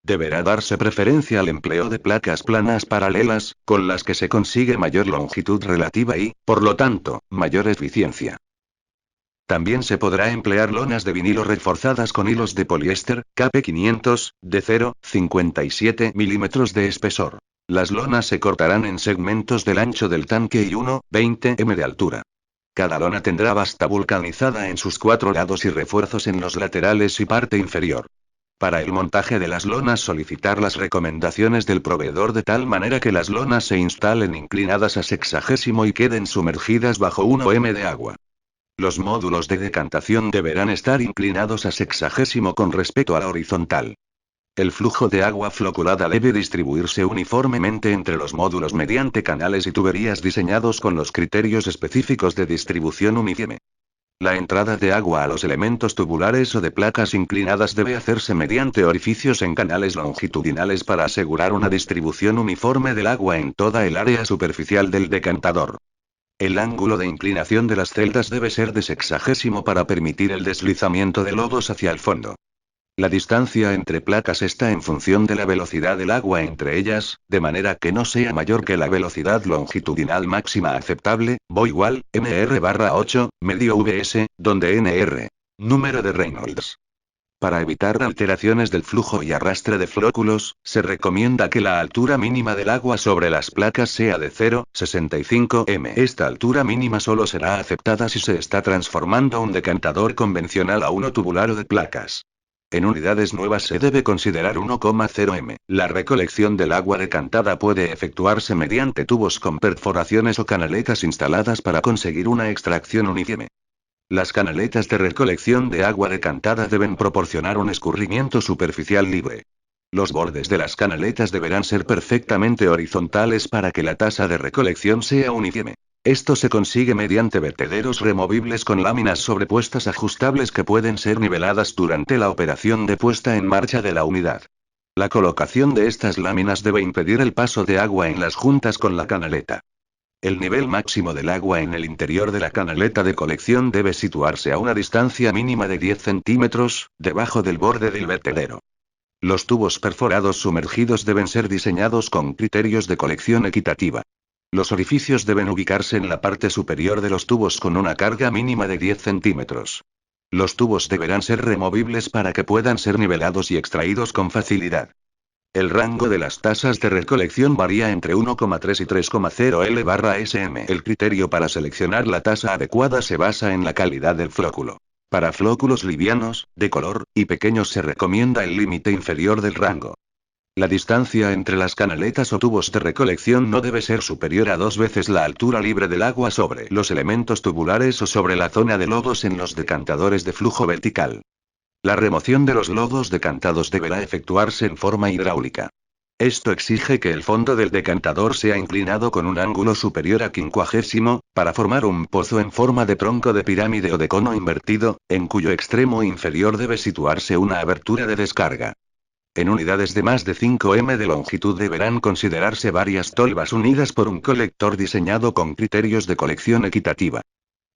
Deberá darse preferencia al empleo de placas planas paralelas, con las que se consigue mayor longitud relativa y, por lo tanto, mayor eficiencia. También se podrá emplear lonas de vinilo reforzadas con hilos de poliéster, KP500, de 0,57 milímetros de espesor. Las lonas se cortarán en segmentos del ancho del tanque y 1,20 m de altura. Cada lona tendrá basta vulcanizada en sus 4 lados y refuerzos en los laterales y parte inferior. Para el montaje de las lonas solicitar las recomendaciones del proveedor de tal manera que las lonas se instalen inclinadas a sexagésimo y queden sumergidas bajo 1 m de agua. Los módulos de decantación deberán estar inclinados a sexagésimo con respecto a la horizontal. El flujo de agua floculada debe distribuirse uniformemente entre los módulos mediante canales y tuberías diseñados con los criterios específicos de distribución uniforme. La entrada de agua a los elementos tubulares o de placas inclinadas debe hacerse mediante orificios en canales longitudinales para asegurar una distribución uniforme del agua en toda el área superficial del decantador. El ángulo de inclinación de las celdas debe ser de sexagésimo para permitir el deslizamiento de lodos hacia el fondo. La distancia entre placas está en función de la velocidad del agua entre ellas, de manera que no sea mayor que la velocidad longitudinal máxima aceptable, Bo igual, nr/8, medio vs, donde nr. Número de Reynolds. Para evitar alteraciones del flujo y arrastre de flóculos, se recomienda que la altura mínima del agua sobre las placas sea de 0,65 m. Esta altura mínima solo será aceptada si se está transformando un decantador convencional a uno tubular o de placas. En unidades nuevas se debe considerar 1,0 m. La recolección del agua decantada puede efectuarse mediante tubos con perforaciones o canaletas instaladas para conseguir una extracción uniforme. Las canaletas de recolección de agua decantada deben proporcionar un escurrimiento superficial libre. Los bordes de las canaletas deberán ser perfectamente horizontales para que la tasa de recolección sea uniforme. Esto se consigue mediante vertederos removibles con láminas sobrepuestas ajustables que pueden ser niveladas durante la operación de puesta en marcha de la unidad. La colocación de estas láminas debe impedir el paso de agua en las juntas con la canaleta. El nivel máximo del agua en el interior de la canaleta de colección debe situarse a una distancia mínima de 10 centímetros, debajo del borde del vertedero. Los tubos perforados sumergidos deben ser diseñados con criterios de colección equitativa. Los orificios deben ubicarse en la parte superior de los tubos con una carga mínima de 10 centímetros. Los tubos deberán ser removibles para que puedan ser nivelados y extraídos con facilidad. El rango de las tasas de recolección varía entre 1,3 y 3,0 L/sm. El criterio para seleccionar la tasa adecuada se basa en la calidad del flóculo. Para flóculos livianos, de color, y pequeños se recomienda el límite inferior del rango. La distancia entre las canaletas o tubos de recolección no debe ser superior a 2 veces la altura libre del agua sobre los elementos tubulares o sobre la zona de lodos en los decantadores de flujo vertical. La remoción de los lodos decantados deberá efectuarse en forma hidráulica. Esto exige que el fondo del decantador sea inclinado con un ángulo superior a 50, para formar un pozo en forma de tronco de pirámide o de cono invertido, en cuyo extremo inferior debe situarse una abertura de descarga. En unidades de más de 5 m de longitud deberán considerarse varias tolvas unidas por un colector diseñado con criterios de colección equitativa.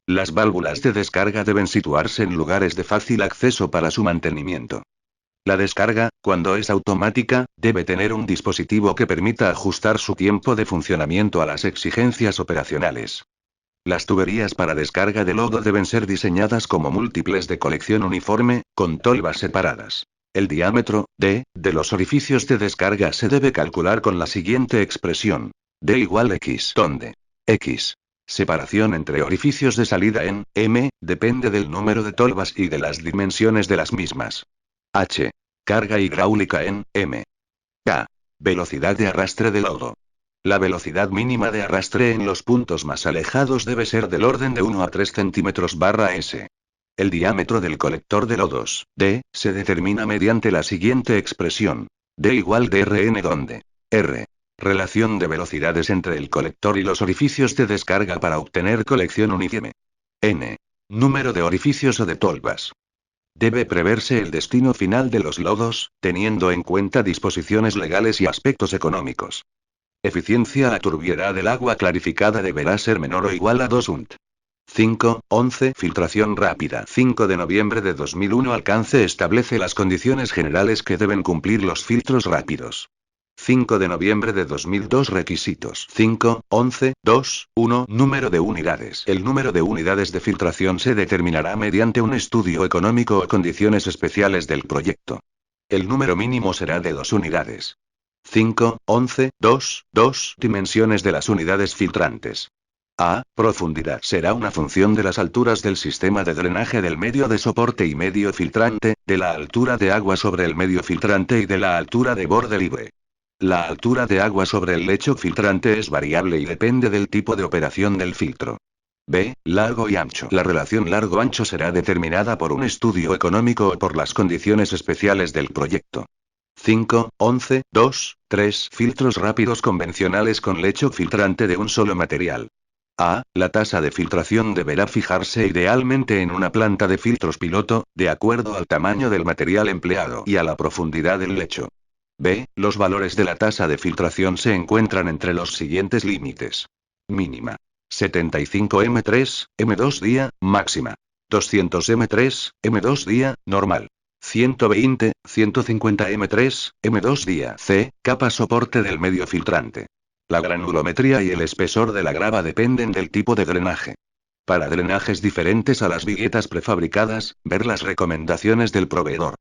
Las válvulas de descarga deben situarse en lugares de fácil acceso para su mantenimiento. La descarga, cuando es automática, debe tener un dispositivo que permita ajustar su tiempo de funcionamiento a las exigencias operacionales. Las tuberías para descarga de lodo deben ser diseñadas como múltiples de colección uniforme, con tolvas separadas. El diámetro, D, de los orificios de descarga se debe calcular con la siguiente expresión. D igual X, donde X. Separación entre orificios de salida en M, depende del número de tolvas y de las dimensiones de las mismas. H. Carga hidráulica en m. K. Velocidad de arrastre de lodo. La velocidad mínima de arrastre en los puntos más alejados debe ser del orden de 1 a 3 cm/s. El diámetro del colector de lodos, D, se determina mediante la siguiente expresión. D igual dRn donde R. Relación de velocidades entre el colector y los orificios de descarga para obtener colección uniforme. N. Número de orificios o de tolvas. Debe preverse el destino final de los lodos, teniendo en cuenta disposiciones legales y aspectos económicos. Eficiencia a turbiedad del agua clarificada deberá ser menor o igual a 2 unt. 5, 11. Filtración rápida. 5 de noviembre de 2001. Alcance establece las condiciones generales que deben cumplir los filtros rápidos. 5 de noviembre de 2002. Requisitos. 5, 11, 2, 1. Número de unidades. El número de unidades de filtración se determinará mediante un estudio económico o condiciones especiales del proyecto. El número mínimo será de 2 unidades. 5, 11, 2, 2. Dimensiones de las unidades filtrantes. A. Profundidad será una función de las alturas del sistema de drenaje del medio de soporte y medio filtrante, de la altura de agua sobre el medio filtrante y de la altura de borde libre. La altura de agua sobre el lecho filtrante es variable y depende del tipo de operación del filtro. B. Largo y ancho. La relación largo-ancho será determinada por un estudio económico o por las condiciones especiales del proyecto. 5, 11, 2, 3. Filtros rápidos convencionales con lecho filtrante de un solo material. A. La tasa de filtración deberá fijarse idealmente en una planta de filtros piloto, de acuerdo al tamaño del material empleado y a la profundidad del lecho. B. Los valores de la tasa de filtración se encuentran entre los siguientes límites. Mínima. 75 m3, m2 día, máxima. 200 m3, m2 día, normal. 120, 150 m3, m2 día. C. Capa soporte del medio filtrante. La granulometría y el espesor de la grava dependen del tipo de drenaje. Para drenajes diferentes a las viguetas prefabricadas, ver las recomendaciones del proveedor.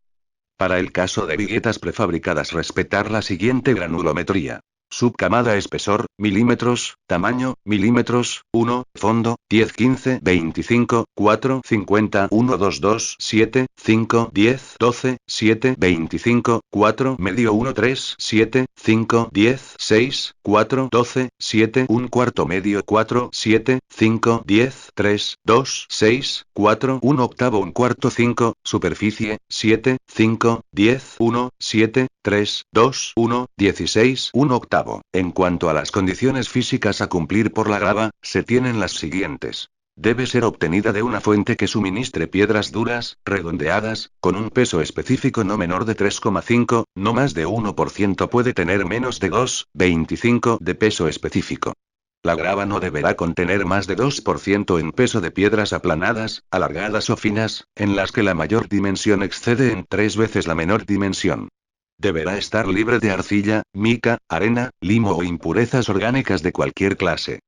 Para el caso de viguetas prefabricadas, respetar la siguiente granulometría. Subcamada espesor, milímetros, tamaño, milímetros, 1, fondo, 10, 15, 25, 4, 50, 1, 2, 2, 7, 5, 10, 12, 7, 25, 4, medio 1, 3, 7, 5, 10, 6, 4, 12, 7, 1 cuarto medio 4, 7, 5, 10, 3, 2, 6, 4, 1 octavo 1 cuarto 5, superficie, 7, 5, 10, 1, 7, 3, 2, 1, 16, 1 octavo. En cuanto a las condiciones físicas a cumplir por la grava, se tienen las siguientes. Debe ser obtenida de una fuente que suministre piedras duras, redondeadas, con un peso específico no menor de 3,5, no más de 1%. Puede tener menos de 2,25 de peso específico. La grava no deberá contener más de 2% en peso de piedras aplanadas, alargadas o finas, en las que la mayor dimensión excede en 3 veces la menor dimensión. Deberá estar libre de arcilla, mica, arena, limo o impurezas orgánicas de cualquier clase.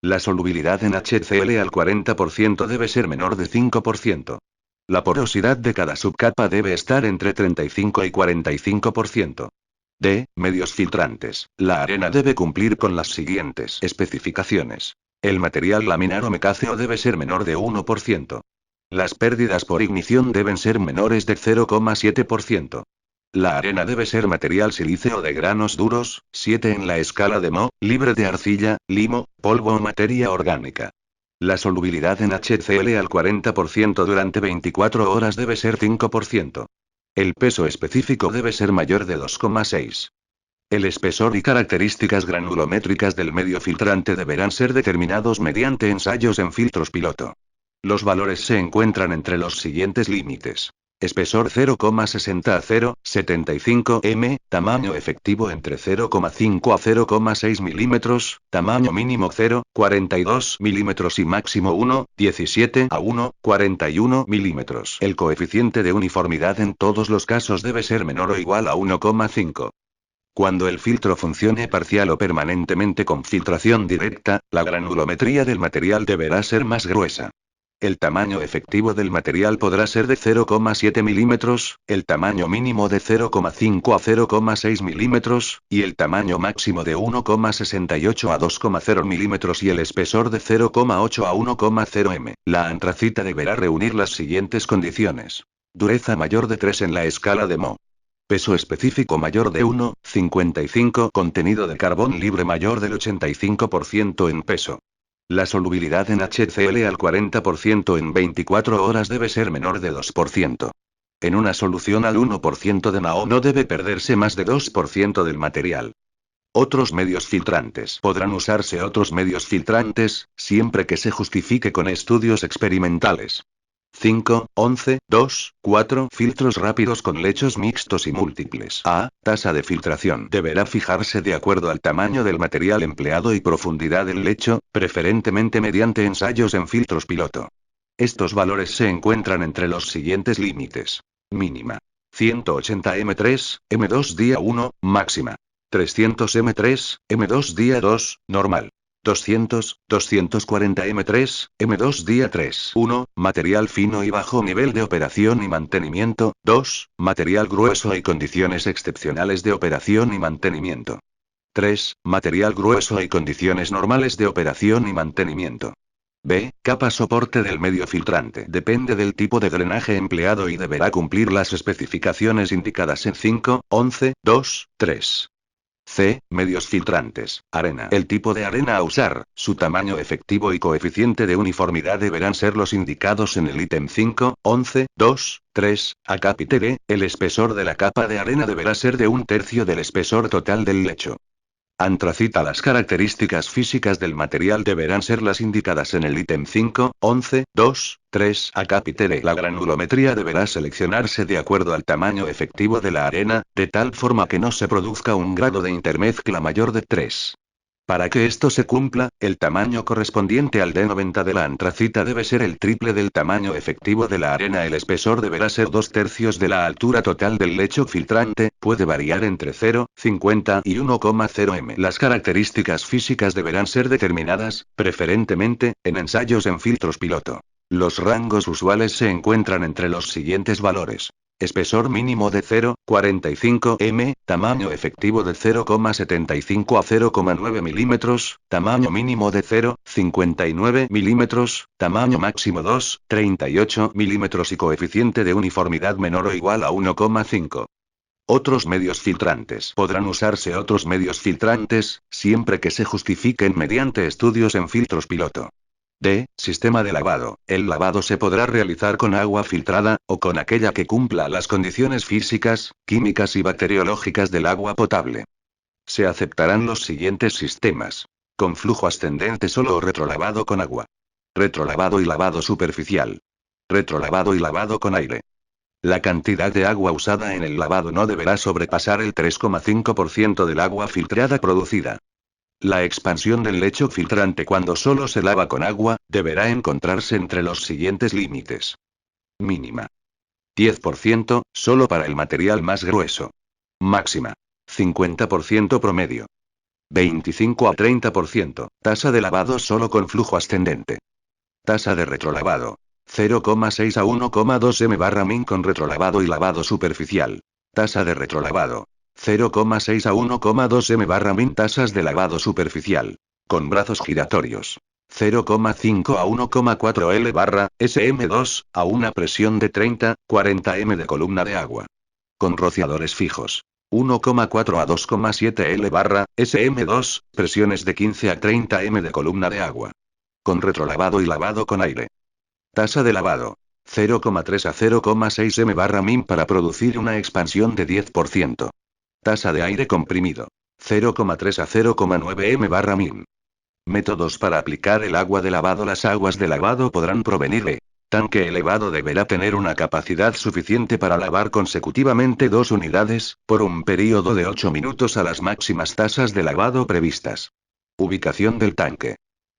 La solubilidad en HCl al 40% debe ser menor de 5%. La porosidad de cada subcapa debe estar entre 35 y 45%. D. Medios filtrantes. La arena debe cumplir con las siguientes especificaciones. El material laminar o mecáceo debe ser menor de 1%. Las pérdidas por ignición deben ser menores de 0,7%. La arena debe ser material silíceo de granos duros, 7 en la escala de Mohs, libre de arcilla, limo, polvo o materia orgánica. La solubilidad en HCl al 40% durante 24 horas debe ser 5%. El peso específico debe ser mayor de 2,6. El espesor y características granulométricas del medio filtrante deberán ser determinados mediante ensayos en filtros piloto. Los valores se encuentran entre los siguientes límites. Espesor 0,60 a 0,75 m, tamaño efectivo entre 0,5 a 0,6 milímetros, tamaño mínimo 0,42 milímetros y máximo 1,17 a 1,41 milímetros. El coeficiente de uniformidad en todos los casos debe ser menor o igual a 1,5. Cuando el filtro funcione parcial o permanentemente con filtración directa, la granulometría del material deberá ser más gruesa. El tamaño efectivo del material podrá ser de 0,7 milímetros, el tamaño mínimo de 0,5 a 0,6 milímetros, y el tamaño máximo de 1,68 a 2,0 milímetros y el espesor de 0,8 a 1,0 m. La antracita deberá reunir las siguientes condiciones. Dureza mayor de 3 en la escala de Mohs. Peso específico mayor de 1,55. Contenido de carbón libre mayor del 85% en peso. La solubilidad en HCl al 40% en 24 horas debe ser menor de 2%. En una solución al 1% de NaO no debe perderse más de 2% del material. Otros medios filtrantes. Podrán usarse otros medios filtrantes, siempre que se justifique con estudios experimentales. 5, 11, 2, 4 filtros rápidos con lechos mixtos y múltiples. A. Tasa de filtración. Deberá fijarse de acuerdo al tamaño del material empleado y profundidad del lecho, preferentemente mediante ensayos en filtros piloto. Estos valores se encuentran entre los siguientes límites. Mínima. 180 M3, M2 día 1, máxima. 300 M3, M2 día 2, normal. 200, 240 M3, M2 día 3. 1. Material fino y bajo nivel de operación y mantenimiento. 2. Material grueso y condiciones excepcionales de operación y mantenimiento. 3. Material grueso y condiciones normales de operación y mantenimiento. B. Capa soporte del medio filtrante. Depende del tipo de drenaje empleado y deberá cumplir las especificaciones indicadas en 5, 11, 2, 3. C. Medios filtrantes. Arena. El tipo de arena a usar, su tamaño efectivo y coeficiente de uniformidad deberán ser los indicados en el ítem 5, 11, 2, 3, a capítulo. El espesor de la capa de arena deberá ser de 1/3 del espesor total del lecho. Antracita. Las características físicas del material deberán ser las indicadas en el ítem 5, 11, 2, 3, a capítulo. La granulometría deberá seleccionarse de acuerdo al tamaño efectivo de la arena, de tal forma que no se produzca un grado de intermezcla mayor de 3. Para que esto se cumpla, el tamaño correspondiente al D90 de la antracita debe ser el triple del tamaño efectivo de la arena. El espesor deberá ser 2/3 de la altura total del lecho filtrante, puede variar entre 0,50 y 1,0 m. Las características físicas deberán ser determinadas, preferentemente, en ensayos en filtros piloto. Los rangos usuales se encuentran entre los siguientes valores. Espesor mínimo de 0,45 m, tamaño efectivo de 0,75 a 0,9 milímetros, tamaño mínimo de 0,59 milímetros, tamaño máximo 2,38 milímetros y coeficiente de uniformidad menor o igual a 1,5. Otros medios filtrantes. Podrán usarse otros medios filtrantes, siempre que se justifiquen mediante estudios en filtros piloto. D. Sistema de lavado. El lavado se podrá realizar con agua filtrada, o con aquella que cumpla las condiciones físicas, químicas y bacteriológicas del agua potable. Se aceptarán los siguientes sistemas. Con flujo ascendente solo o retrolavado con agua. Retrolavado y lavado superficial. Retrolavado y lavado con aire. La cantidad de agua usada en el lavado no deberá sobrepasar el 3,5% del agua filtrada producida. La expansión del lecho filtrante cuando solo se lava con agua, deberá encontrarse entre los siguientes límites. Mínima. 10%, solo para el material más grueso. Máxima. 50% promedio. 25 a 30%, tasa de lavado solo con flujo ascendente. Tasa de retrolavado. 0,6 a 1,2 m/min con retrolavado y lavado superficial. Tasa de retrolavado. 0,6 a 1,2 m/min. Tasas de lavado superficial. Con brazos giratorios. 0,5 a 1,4 L/sm2, a una presión de 30-40 m de columna de agua. Con rociadores fijos. 1,4 a 2,7 L/sm2, presiones de 15 a 30 m de columna de agua. Con retrolavado y lavado con aire. Tasa de lavado. 0,3 a 0,6 m/min para producir una expansión de 10%. Tasa de aire comprimido. 0,3 a 0,9 m/min. Métodos para aplicar el agua de lavado. Las aguas de lavado podrán provenir de tanque elevado. Deberá tener una capacidad suficiente para lavar consecutivamente 2 unidades, por un período de 8 minutos a las máximas tasas de lavado previstas. Ubicación del tanque.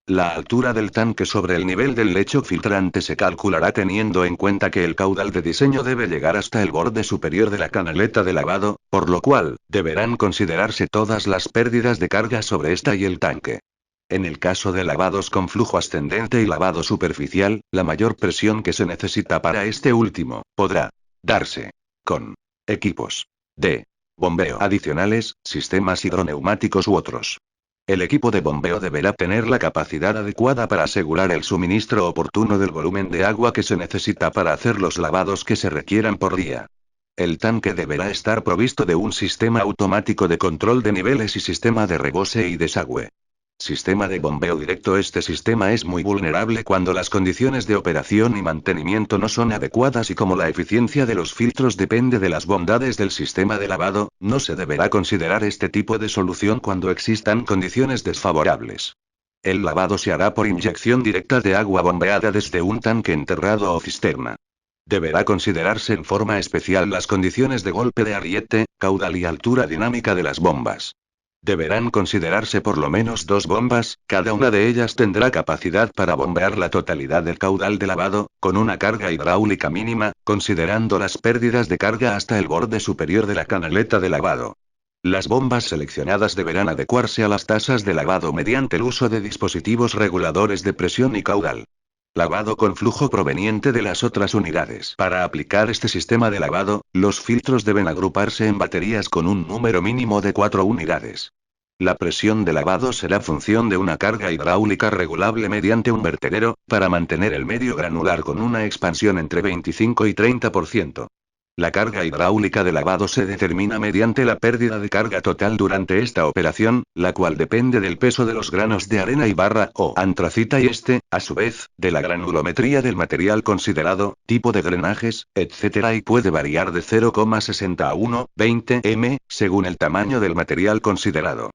La altura del tanque sobre el nivel del lecho filtrante se calculará teniendo en cuenta que el caudal de diseño debe llegar hasta el borde superior de la canaleta de lavado, por lo cual, deberán considerarse todas las pérdidas de carga sobre esta y el tanque. En el caso de lavados con flujo ascendente y lavado superficial, la mayor presión que se necesita para este último, podrá darse con equipos de bombeo adicionales, sistemas hidroneumáticos u otros. El equipo de bombeo deberá tener la capacidad adecuada para asegurar el suministro oportuno del volumen de agua que se necesita para hacer los lavados que se requieran por día. El tanque deberá estar provisto de un sistema automático de control de niveles y sistema de rebose y desagüe. Sistema de bombeo directo. Este sistema es muy vulnerable cuando las condiciones de operación y mantenimiento no son adecuadas y como la eficiencia de los filtros depende de las bondades del sistema de lavado, no se deberá considerar este tipo de solución cuando existan condiciones desfavorables. El lavado se hará por inyección directa de agua bombeada desde un tanque enterrado o cisterna. Deberá considerarse en forma especial las condiciones de golpe de ariete, caudal y altura dinámica de las bombas. Deberán considerarse por lo menos 2 bombas, cada una de ellas tendrá capacidad para bombear la totalidad del caudal de lavado, con una carga hidráulica mínima, considerando las pérdidas de carga hasta el borde superior de la canaleta de lavado. Las bombas seleccionadas deberán adecuarse a las tasas de lavado mediante el uso de dispositivos reguladores de presión y caudal. Lavado con flujo proveniente de las otras unidades. Para aplicar este sistema de lavado, los filtros deben agruparse en baterías con un número mínimo de 4 unidades. La presión de lavado será función de una carga hidráulica regulable mediante un vertedero, para mantener el medio granular con una expansión entre 25 y 30%. La carga hidráulica de lavado se determina mediante la pérdida de carga total durante esta operación, la cual depende del peso de los granos de arena y barra o antracita y a su vez, de la granulometría del material considerado, tipo de drenajes, etc. y puede variar de 0,60 a 1,20 m, según el tamaño del material considerado.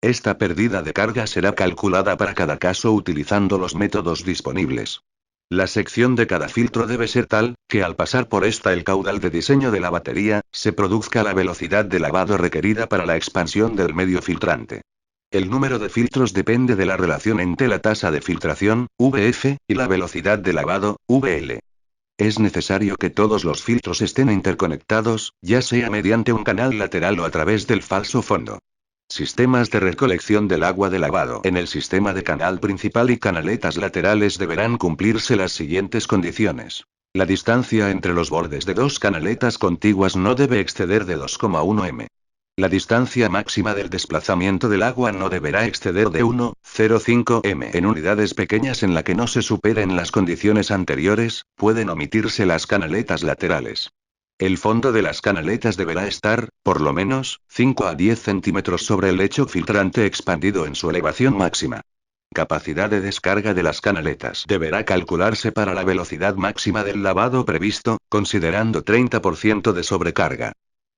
Esta pérdida de carga será calculada para cada caso utilizando los métodos disponibles. La sección de cada filtro debe ser tal, que al pasar por esta el caudal de diseño de la batería, se produzca la velocidad de lavado requerida para la expansión del medio filtrante. El número de filtros depende de la relación entre la tasa de filtración, VF, y la velocidad de lavado, VL. Es necesario que todos los filtros estén interconectados, ya sea mediante un canal lateral o a través del falso fondo. Sistemas de recolección del agua de lavado. En el sistema de canal principal y canaletas laterales deberán cumplirse las siguientes condiciones. La distancia entre los bordes de 2 canaletas contiguas no debe exceder de 2,1 m. La distancia máxima del desplazamiento del agua no deberá exceder de 1,05 m. En unidades pequeñas en la que no se superen las condiciones anteriores, pueden omitirse las canaletas laterales. El fondo de las canaletas deberá estar, por lo menos, 5 a 10 centímetros sobre el lecho filtrante expandido en su elevación máxima. Capacidad de descarga de las canaletas deberá calcularse para la velocidad máxima del lavado previsto, considerando 30% de sobrecarga.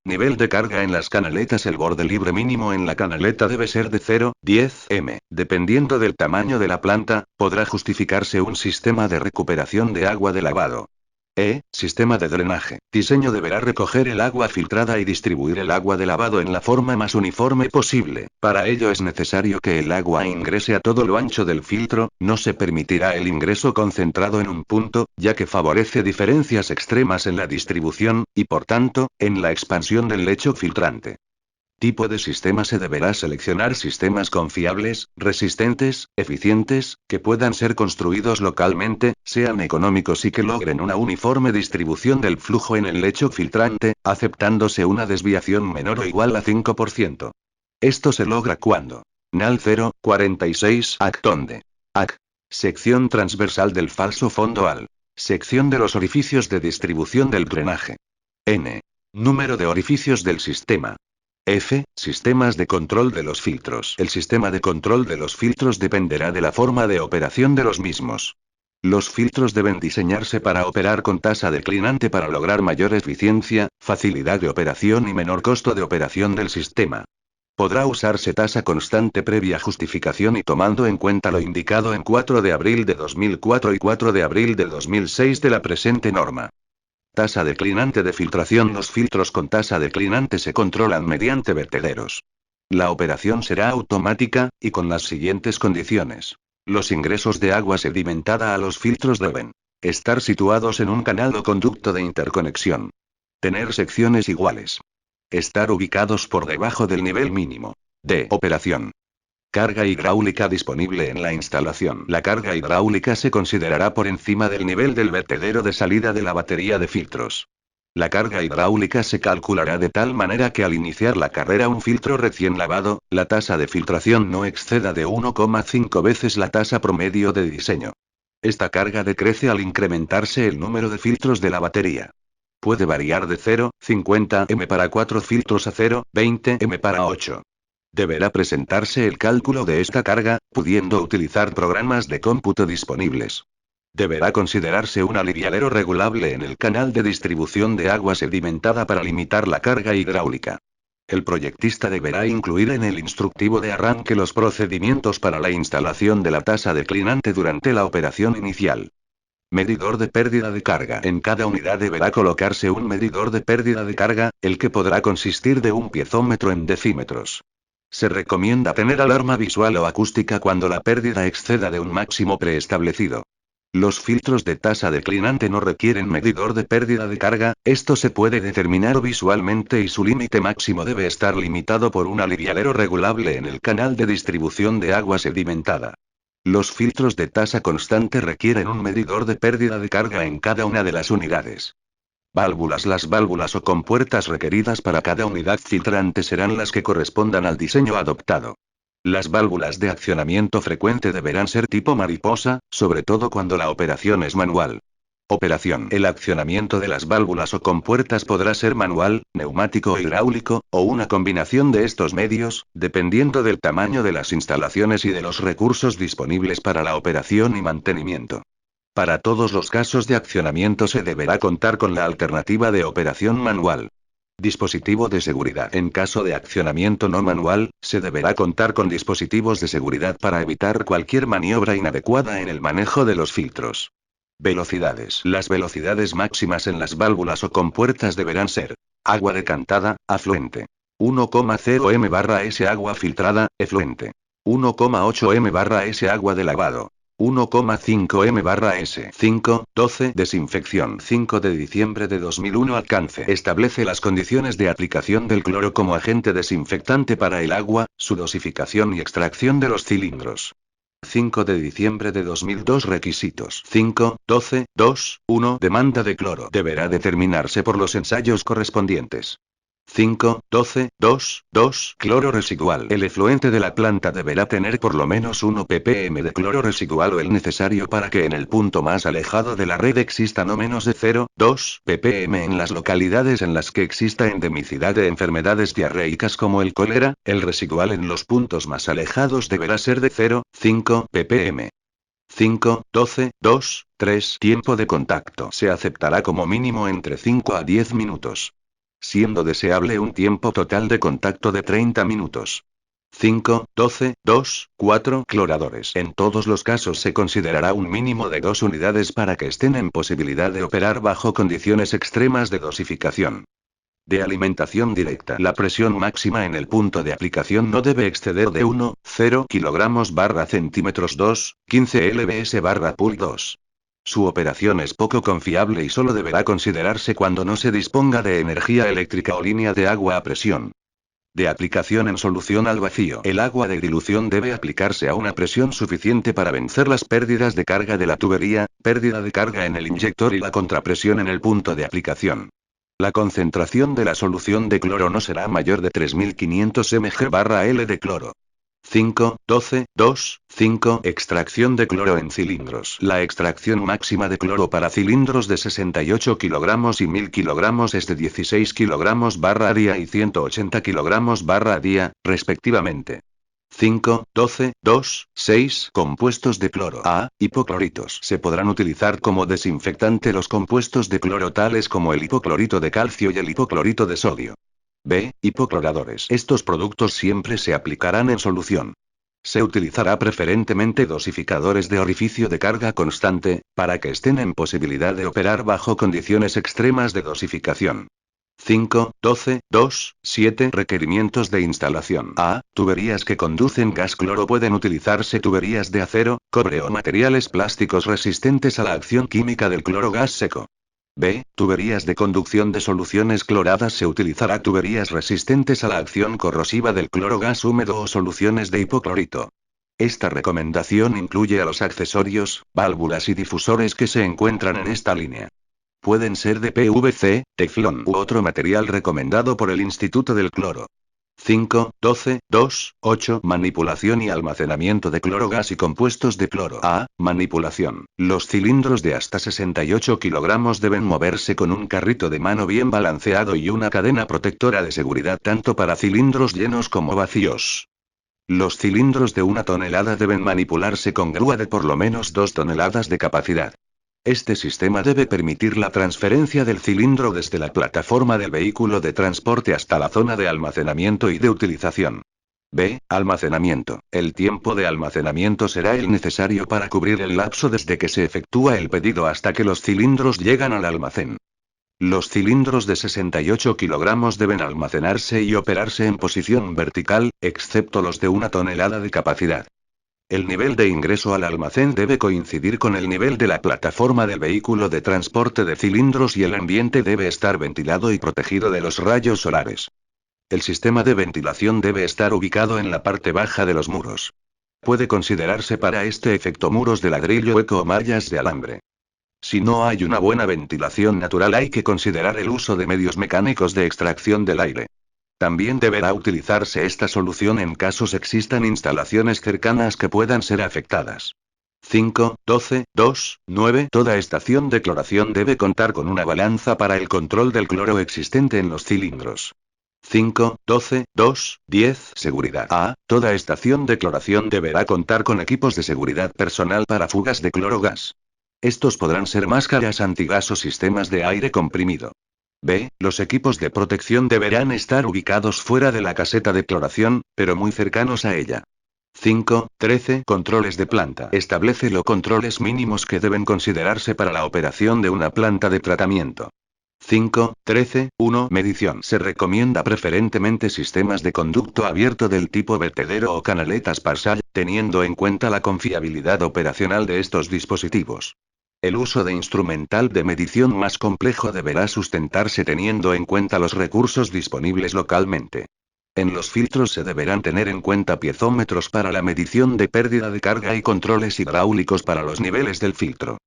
Nivel de carga en las canaletas. El borde libre mínimo en la canaleta debe ser de 0,10 m. Dependiendo del tamaño de la planta, podrá justificarse un sistema de recuperación de agua de lavado. Sistema de drenaje. Diseño deberá recoger el agua filtrada y distribuir el agua de lavado en la forma más uniforme posible. Para ello es necesario que el agua ingrese a todo lo ancho del filtro, no se permitirá el ingreso concentrado en un punto, ya que favorece diferencias extremas en la distribución, y por tanto, en la expansión del lecho filtrante. Tipo de sistema. Se deberá seleccionar sistemas confiables, resistentes, eficientes, que puedan ser construidos localmente, sean económicos y que logren una uniforme distribución del flujo en el lecho filtrante, aceptándose una desviación menor o igual a 5%. Esto se logra cuando NAL 0,46 AC donde AC. Sección transversal del falso fondo al. Sección de los orificios de distribución del drenaje. N. Número de orificios del sistema. F. Sistemas de control de los filtros. El sistema de control de los filtros dependerá de la forma de operación de los mismos. Los filtros deben diseñarse para operar con tasa declinante para lograr mayor eficiencia, facilidad de operación y menor costo de operación del sistema. Podrá usarse tasa constante previa justificación y tomando en cuenta lo indicado en 4 de abril de 2004 y 4 de abril del 2006 de la presente norma. Tasa declinante de filtración. Los filtros con tasa declinante se controlan mediante vertederos. La operación será automática, y con las siguientes condiciones. Los ingresos de agua sedimentada a los filtros deben estar situados en un canal o conducto de interconexión. Tener secciones iguales. Estar ubicados por debajo del nivel mínimo de operación. Carga hidráulica disponible en la instalación. La carga hidráulica se considerará por encima del nivel del vertedero de salida de la batería de filtros. La carga hidráulica se calculará de tal manera que al iniciar la carrera un filtro recién lavado, la tasa de filtración no exceda de 1,5 veces la tasa promedio de diseño. Esta carga decrece al incrementarse el número de filtros de la batería. Puede variar de 0,50 m para 4 filtros a 0,20 m para 8. Deberá presentarse el cálculo de esta carga, pudiendo utilizar programas de cómputo disponibles. Deberá considerarse un aliviadero regulable en el canal de distribución de agua sedimentada para limitar la carga hidráulica. El proyectista deberá incluir en el instructivo de arranque los procedimientos para la instalación de la tasa declinante durante la operación inicial. Medidor de pérdida de carga. En cada unidad deberá colocarse un medidor de pérdida de carga, el que podrá consistir de un piezómetro en decímetros. Se recomienda tener alarma visual o acústica cuando la pérdida exceda de un máximo preestablecido. Los filtros de tasa declinante no requieren medidor de pérdida de carga, esto se puede determinar visualmente y su límite máximo debe estar limitado por un aliviadero regulable en el canal de distribución de agua sedimentada. Los filtros de tasa constante requieren un medidor de pérdida de carga en cada una de las unidades. Válvulas. Las válvulas o compuertas requeridas para cada unidad filtrante serán las que correspondan al diseño adoptado. Las válvulas de accionamiento frecuente deberán ser tipo mariposa, sobre todo cuando la operación es manual. Operación. El accionamiento de las válvulas o compuertas podrá ser manual, neumático o hidráulico, o una combinación de estos medios, dependiendo del tamaño de las instalaciones y de los recursos disponibles para la operación y mantenimiento. Para todos los casos de accionamiento se deberá contar con la alternativa de operación manual. Dispositivo de seguridad. En caso de accionamiento no manual, se deberá contar con dispositivos de seguridad para evitar cualquier maniobra inadecuada en el manejo de los filtros. Velocidades. Las velocidades máximas en las válvulas o compuertas deberán ser: agua decantada, afluente. 1,0 m/s agua filtrada, efluente. 1,8 m/s agua de lavado. 1,5 m/s. 5.12 Desinfección. 5 de diciembre de 2001. Alcance. Establece las condiciones de aplicación del cloro como agente desinfectante para el agua, su dosificación y extracción de los cilindros. 5 de diciembre de 2002. Requisitos. 5.12.2.1 Demanda de cloro. Deberá determinarse por los ensayos correspondientes. 5.12.2.2 Cloro residual. El efluente de la planta deberá tener por lo menos 1 ppm de cloro residual o el necesario para que en el punto más alejado de la red exista no menos de 0,2 ppm. En las localidades en las que exista endemicidad de enfermedades diarreicas como el cólera, el residual en los puntos más alejados deberá ser de 0,5 ppm. 5.12.2.3 Tiempo de contacto. Se aceptará como mínimo entre 5 a 10 minutos. Siendo deseable un tiempo total de contacto de 30 minutos. 5.12.2.4 Cloradores. En todos los casos se considerará un mínimo de 2 unidades para que estén en posibilidad de operar bajo condiciones extremas de dosificación. De alimentación directa. La presión máxima en el punto de aplicación no debe exceder de 1,0 kg/cm 2, 15 lbs/pool 2. Su operación es poco confiable y solo deberá considerarse cuando no se disponga de energía eléctrica o línea de agua a presión. De aplicación en solución al vacío. El agua de dilución debe aplicarse a una presión suficiente para vencer las pérdidas de carga de la tubería, pérdida de carga en el inyector y la contrapresión en el punto de aplicación. La concentración de la solución de cloro no será mayor de 3500 mg/L de cloro. 5.12.2.5 Extracción de cloro en cilindros. La extracción máxima de cloro para cilindros de 68 kg y 1000 kg es de 16 kg/día y 180 kg/día, respectivamente. 5.12.2.6 Compuestos de cloro. A. Hipocloritos. Se podrán utilizar como desinfectante los compuestos de cloro tales como el hipoclorito de calcio y el hipoclorito de sodio. B. Hipocloradores. Estos productos siempre se aplicarán en solución. Se utilizará preferentemente dosificadores de orificio de carga constante, para que estén en posibilidad de operar bajo condiciones extremas de dosificación. 5.12.2.7 Requerimientos de instalación. A. Tuberías que conducen gas cloro. Pueden utilizarse tuberías de acero, cobre o materiales plásticos resistentes a la acción química del cloro gas seco. B. Tuberías de conducción de soluciones cloradas. Se utilizará tuberías resistentes a la acción corrosiva del cloro gas húmedo o soluciones de hipoclorito. Esta recomendación incluye a los accesorios, válvulas y difusores que se encuentran en esta línea. Pueden ser de PVC, teflón u otro material recomendado por el Instituto del Cloro. 5, 12, 2, 8. Manipulación y almacenamiento de cloro gas y compuestos de cloro. A. Manipulación. Los cilindros de hasta 68 kilogramos deben moverse con un carrito de mano bien balanceado y una cadena protectora de seguridad tanto para cilindros llenos como vacíos. Los cilindros de 1 tonelada deben manipularse con grúa de por lo menos 2 toneladas de capacidad. Este sistema debe permitir la transferencia del cilindro desde la plataforma del vehículo de transporte hasta la zona de almacenamiento y de utilización. B. Almacenamiento. El tiempo de almacenamiento será el necesario para cubrir el lapso desde que se efectúa el pedido hasta que los cilindros llegan al almacén. Los cilindros de 68 kilogramos deben almacenarse y operarse en posición vertical, excepto los de 1 tonelada de capacidad. El nivel de ingreso al almacén debe coincidir con el nivel de la plataforma del vehículo de transporte de cilindros y el ambiente debe estar ventilado y protegido de los rayos solares. El sistema de ventilación debe estar ubicado en la parte baja de los muros. Puede considerarse para este efecto muros de ladrillo hueco o mallas de alambre. Si no hay una buena ventilación natural, hay que considerar el uso de medios mecánicos de extracción del aire. También deberá utilizarse esta solución en casos existan instalaciones cercanas que puedan ser afectadas. 5, 12, 2, 9. Toda estación de cloración debe contar con una balanza para el control del cloro existente en los cilindros. 5, 12, 2, 10. Seguridad. A. Toda estación de cloración deberá contar con equipos de seguridad personal para fugas de cloro gas. Estos podrán ser máscaras antigas o sistemas de aire comprimido. B. Los equipos de protección deberán estar ubicados fuera de la caseta de cloración, pero muy cercanos a ella. 5, 13. Controles de planta. Establece los controles mínimos que deben considerarse para la operación de una planta de tratamiento. 5, 13, 1. Medición. Se recomienda preferentemente sistemas de conducto abierto del tipo vertedero o canaletas Parsall, teniendo en cuenta la confiabilidad operacional de estos dispositivos. El uso de instrumental de medición más complejo deberá sustentarse teniendo en cuenta los recursos disponibles localmente. En los filtros se deberán tener en cuenta piezómetros para la medición de pérdida de carga y controles hidráulicos para los niveles del filtro.